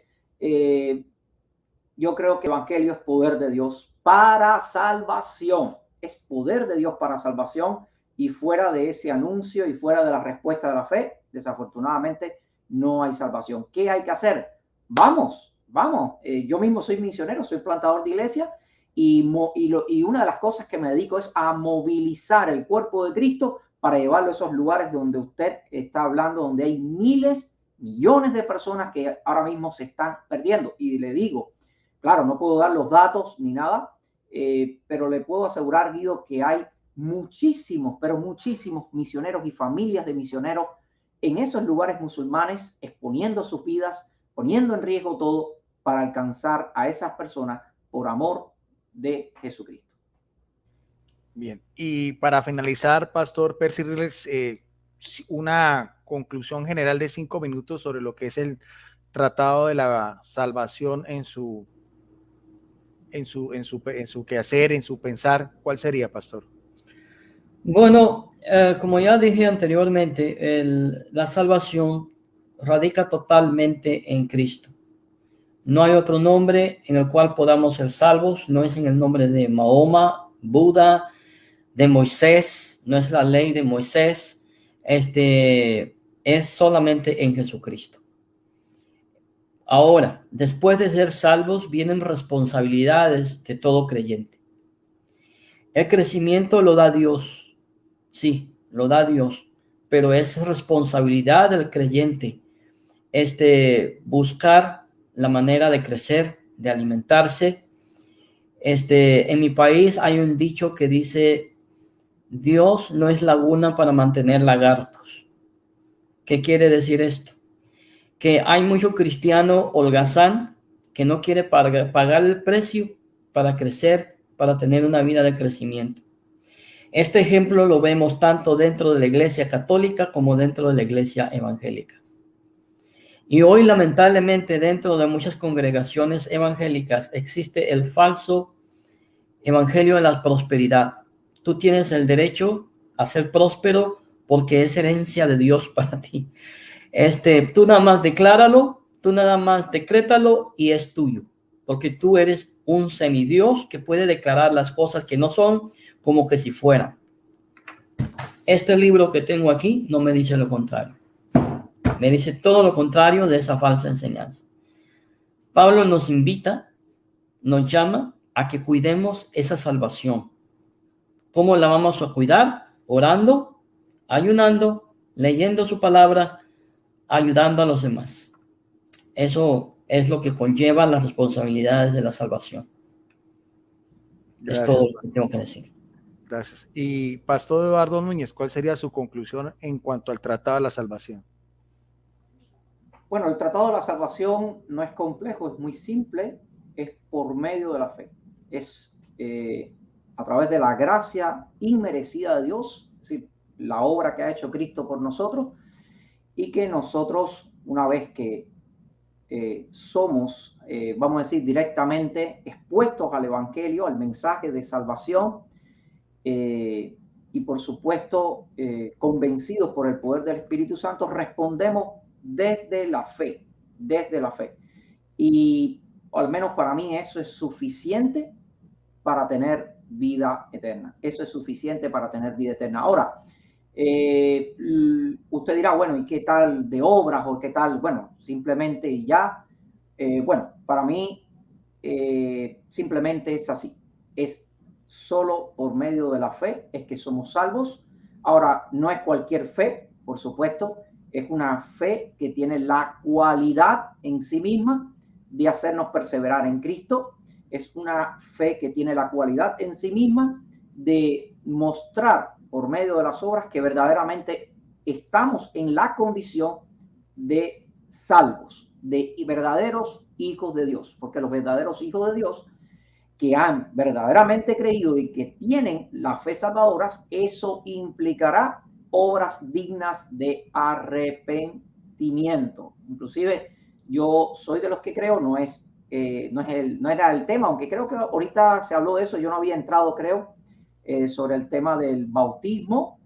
yo creo que el evangelio es poder de Dios para salvación. Es poder de Dios para salvación, y fuera de ese anuncio y fuera de la respuesta de la fe, desafortunadamente no hay salvación. ¿Qué hay que hacer? Vamos. Yo mismo soy misionero, soy plantador de iglesia, y una de las cosas que me dedico es a movilizar el cuerpo de Cristo para llevarlo a esos lugares donde usted está hablando, donde hay miles, millones de personas que ahora mismo se están perdiendo. Y le digo, claro, no puedo dar los datos ni nada, pero le puedo asegurar, Guido, que hay muchísimos, pero muchísimos misioneros y familias de misioneros en esos lugares musulmanes, exponiendo sus vidas, poniendo en riesgo todo para alcanzar a esas personas por amor de Jesucristo. Bien, y para finalizar, Pastor Percy Riles, una conclusión general de 5 minutos sobre lo que es el Tratado de la Salvación en su quehacer, en su pensar. ¿Cuál sería, Pastor? Bueno, como ya dije anteriormente, la salvación radica totalmente en Cristo. No hay otro nombre en el cual podamos ser salvos, no es en el nombre de Mahoma, Buda, de Moisés, no es la ley de Moisés, es solamente en Jesucristo. Ahora, después de ser salvos, vienen responsabilidades de todo creyente. El crecimiento lo da Dios, sí, lo da Dios, pero es responsabilidad del creyente, buscar la manera de crecer, de alimentarse. En mi país hay un dicho que dice: Dios no es laguna para mantener lagartos. ¿Qué quiere decir esto? Que hay mucho cristiano holgazán que no quiere pagar el precio para crecer, para tener una vida de crecimiento. Este ejemplo lo vemos tanto dentro de la iglesia católica como dentro de la iglesia evangélica. Y hoy, lamentablemente, dentro de muchas congregaciones evangélicas existe el falso evangelio de la prosperidad. Tú tienes el derecho a ser próspero porque es herencia de Dios para ti. Tú nada más decláralo, tú nada más decrétalo y es tuyo, porque tú eres un semidios que puede declarar las cosas que no son como que si fueran. Este libro que tengo aquí no me dice lo contrario. Me dice todo lo contrario de esa falsa enseñanza. Pablo nos invita, nos llama a que cuidemos esa salvación. ¿Cómo la vamos a cuidar? Orando, ayunando, leyendo su palabra, ayudando a los demás. Eso es lo que conlleva las responsabilidades de la salvación. Gracias, es todo lo que tengo que decir. Gracias. Y Pastor Eduardo Núñez, ¿cuál sería su conclusión en cuanto al Tratado de la Salvación? Bueno, el Tratado de la Salvación no es complejo, es muy simple, es por medio de la fe. Es a través de la gracia inmerecida de Dios, es decir, la obra que ha hecho Cristo por nosotros, y que nosotros, una vez que somos, vamos a decir, directamente expuestos al Evangelio, al mensaje de salvación, y por supuesto, convencidos por el poder del Espíritu Santo, respondemos desde la fe, y al menos para mí eso es suficiente para tener vida eterna. Eso es suficiente para tener vida eterna. Ahora, usted dirá, bueno, ¿y qué tal de obras o qué tal? Bueno, simplemente ya, bueno, para mí simplemente es así. Es solo por medio de la fe es que somos salvos. Ahora, no es cualquier fe, por supuesto, es una fe que tiene la cualidad en sí misma de hacernos perseverar en Cristo. Es una fe que tiene la cualidad en sí misma de mostrar por medio de las obras que verdaderamente estamos en la condición de salvos, de verdaderos hijos de Dios, porque los verdaderos hijos de Dios que han verdaderamente creído y que tienen la fe salvadora, eso implicará obras dignas de arrepentimiento. Inclusive yo soy de los que creo, no era el tema, aunque creo que ahorita se habló de eso, yo no había entrado, creo, sobre el tema del bautismo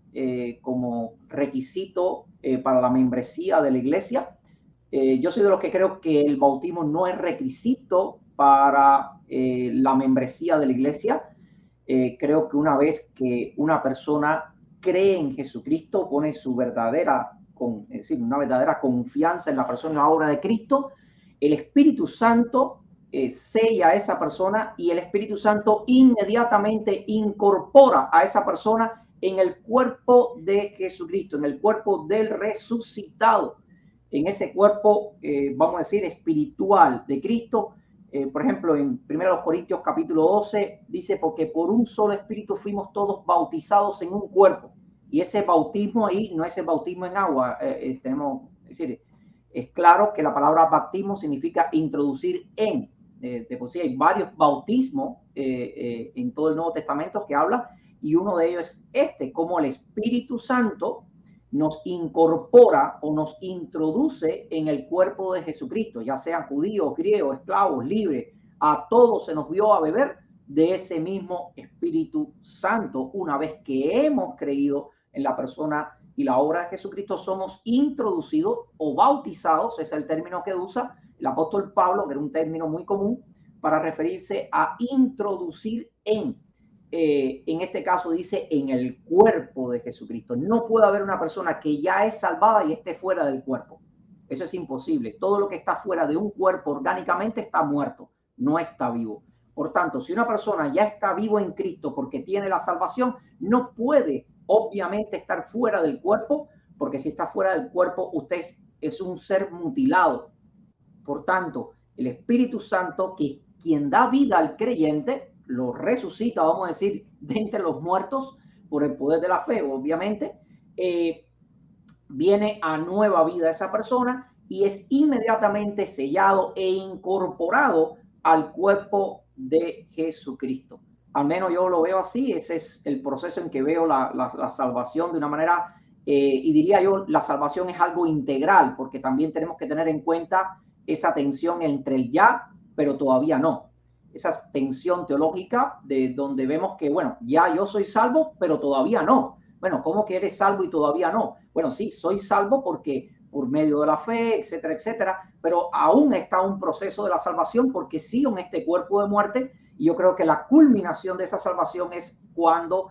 como requisito para la membresía de la iglesia. Yo soy de los que creo que el bautismo no es requisito para la membresía de la iglesia. Creo que una vez que una persona cree en Jesucristo, pone su una verdadera confianza en la persona y la obra de Cristo, el Espíritu Santo sella a esa persona y el Espíritu Santo inmediatamente incorpora a esa persona en el cuerpo de Jesucristo, en el cuerpo del resucitado, en ese cuerpo, vamos a decir, espiritual de Cristo. Por ejemplo, en 1 Corintios capítulo 12 dice, porque por un solo espíritu fuimos todos bautizados en un cuerpo. Y ese bautismo ahí no es el bautismo en agua. Es decir, es claro que la palabra bautismo significa introducir en. De por sí hay varios bautismos en todo el Nuevo Testamento que habla, y uno de ellos es como el Espíritu Santo nos incorpora o nos introduce en el cuerpo de Jesucristo, ya sean judíos, griegos, esclavos, libres, a todos se nos dio a beber de ese mismo Espíritu Santo. Una vez que hemos creído en la persona y la obra de Jesucristo, somos introducidos o bautizados, ese es el término que usa el apóstol Pablo, que era un término muy común para referirse a introducir en este caso dice en el cuerpo de Jesucristo. No puede haber una persona que ya es salvada y esté fuera del cuerpo. Eso es imposible. Todo lo que está fuera de un cuerpo orgánicamente está muerto, no está vivo. Por tanto, si una persona ya está vivo en Cristo porque tiene la salvación, no puede obviamente estar fuera del cuerpo, porque si está fuera del cuerpo, usted es un ser mutilado. Por tanto, el Espíritu Santo, que es quien da vida al creyente, lo resucita, vamos a decir, de entre los muertos por el poder de la fe, obviamente, viene a nueva vida esa persona y es inmediatamente sellado e incorporado al cuerpo de Jesucristo. Al menos yo lo veo así. Ese es el proceso en que veo la salvación de una manera, y diría yo, la salvación es algo integral, porque también tenemos que tener en cuenta esa tensión entre el ya, pero todavía no. Esa tensión teológica de donde vemos que, bueno, ya yo soy salvo, pero todavía no. Bueno, ¿cómo que eres salvo y todavía no? Bueno, sí, soy salvo porque por medio de la fe, etcétera, etcétera, pero aún está un proceso de la salvación porque sigo en este cuerpo de muerte, y yo creo que la culminación de esa salvación es cuando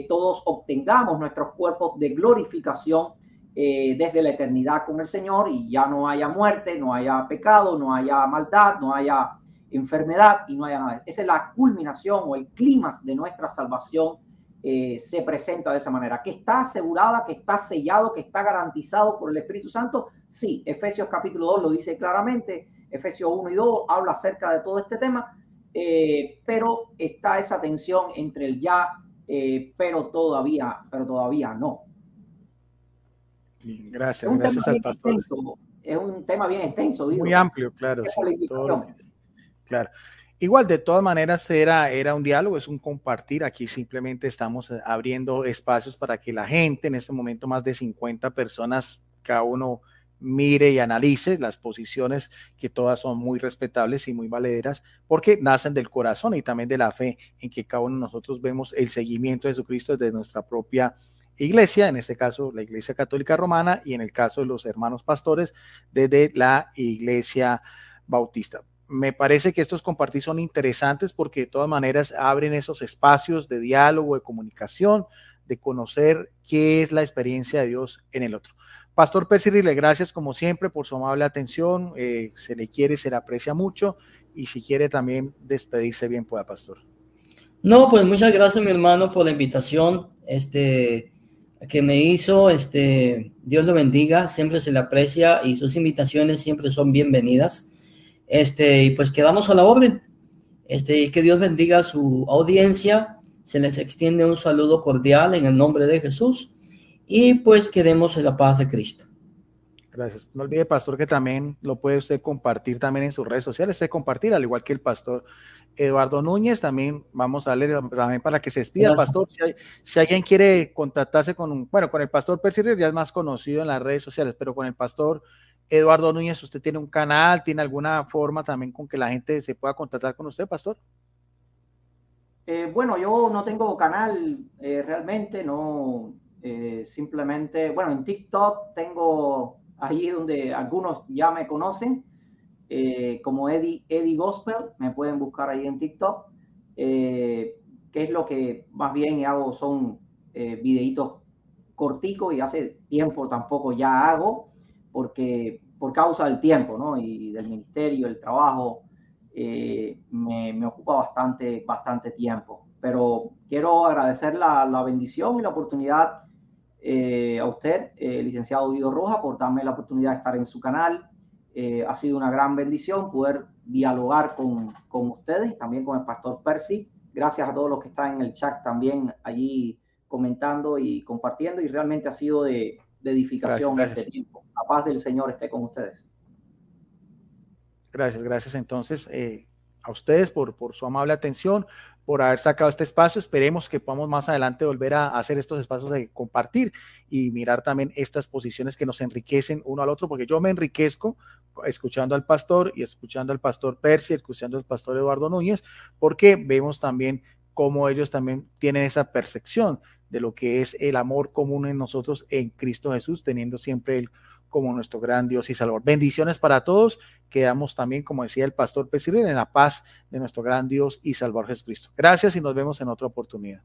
todos obtengamos nuestros cuerpos de glorificación desde la eternidad con el Señor, y ya no haya muerte, no haya pecado, no haya maldad, no haya enfermedad y no haya nada. Esa es la culminación o el clímax de nuestra salvación. Se presenta de esa manera, que está asegurada, que está sellado, que está garantizado por el Espíritu Santo. Sí, Efesios capítulo 2 lo dice claramente, Efesios 1 y 2 habla acerca de todo este tema, pero está esa tensión entre el ya, pero todavía no. Bien, gracias al pastor. Es un tema bien extenso. Muy amplio, claro. Sí, claro. Igual, de todas maneras, era un diálogo, es un compartir. Aquí simplemente estamos abriendo espacios para que la gente, en este momento más de 50 personas, cada uno mire y analice las posiciones, que todas son muy respetables y muy valederas, porque nacen del corazón y también de la fe en que cada uno de nosotros vemos el seguimiento de Jesucristo desde nuestra propia iglesia, en este caso la Iglesia Católica Romana, y en el caso de los hermanos pastores desde la Iglesia Bautista. Me parece que estos compartir son interesantes porque de todas maneras abren esos espacios de diálogo, de comunicación, de conocer qué es la experiencia de Dios en el otro. Pastor Percy Rile, gracias como siempre por su amable atención. Se le quiere, se le aprecia mucho, y si quiere también despedirse bien pueda, pastor. No, pues muchas gracias, mi hermano, por la invitación que me hizo. Dios lo bendiga, siempre se le aprecia y sus invitaciones siempre son bienvenidas. Y pues quedamos a la orden. Y que Dios bendiga a su audiencia. Se les extiende un saludo cordial en el nombre de Jesús. Y pues queremos la paz de Cristo. Gracias. No olvide, pastor, que también lo puede usted compartir también en sus redes sociales, compartir, al igual que el pastor Eduardo Núñez. También vamos a darle también para que se despida, pastor. Si alguien quiere contactarse con con el pastor Percy Rier, ya es más conocido en las redes sociales, pero con el pastor Eduardo Núñez, ¿usted tiene un canal? ¿Tiene alguna forma también con que la gente se pueda contactar con usted, pastor? Bueno, yo no tengo canal realmente, no, simplemente, bueno, en TikTok tengo allí donde algunos ya me conocen, como Eddie Gospel, me pueden buscar ahí en TikTok, que es lo que más bien hago, son videitos corticos, y hace tiempo tampoco ya hago, porque por causa del tiempo, ¿no? Y del ministerio, el trabajo, me ocupa bastante tiempo. Pero quiero agradecer la bendición y la oportunidad a usted, licenciado Guido Rojas, por darme la oportunidad de estar en su canal. Ha sido una gran bendición poder dialogar con ustedes, también con el pastor Percy. Gracias a todos los que están en el chat también allí comentando y compartiendo, y realmente ha sido de edificación. Gracias. Este tiempo. La paz del Señor esté con ustedes. Gracias entonces a ustedes por su amable atención, por haber sacado este espacio. Esperemos que podamos más adelante volver a hacer estos espacios de compartir y mirar también estas posiciones que nos enriquecen uno al otro, porque yo me enriquezco escuchando al pastor y escuchando al pastor Percy, escuchando al pastor Eduardo Núñez, porque vemos también cómo ellos también tienen esa percepción de lo que es el amor común en nosotros en Cristo Jesús, teniendo siempre el como nuestro gran Dios y Salvador. Bendiciones para todos. Quedamos también, como decía el pastor Percy Rier, en la paz de nuestro gran Dios y Salvador Jesucristo. Gracias y nos vemos en otra oportunidad.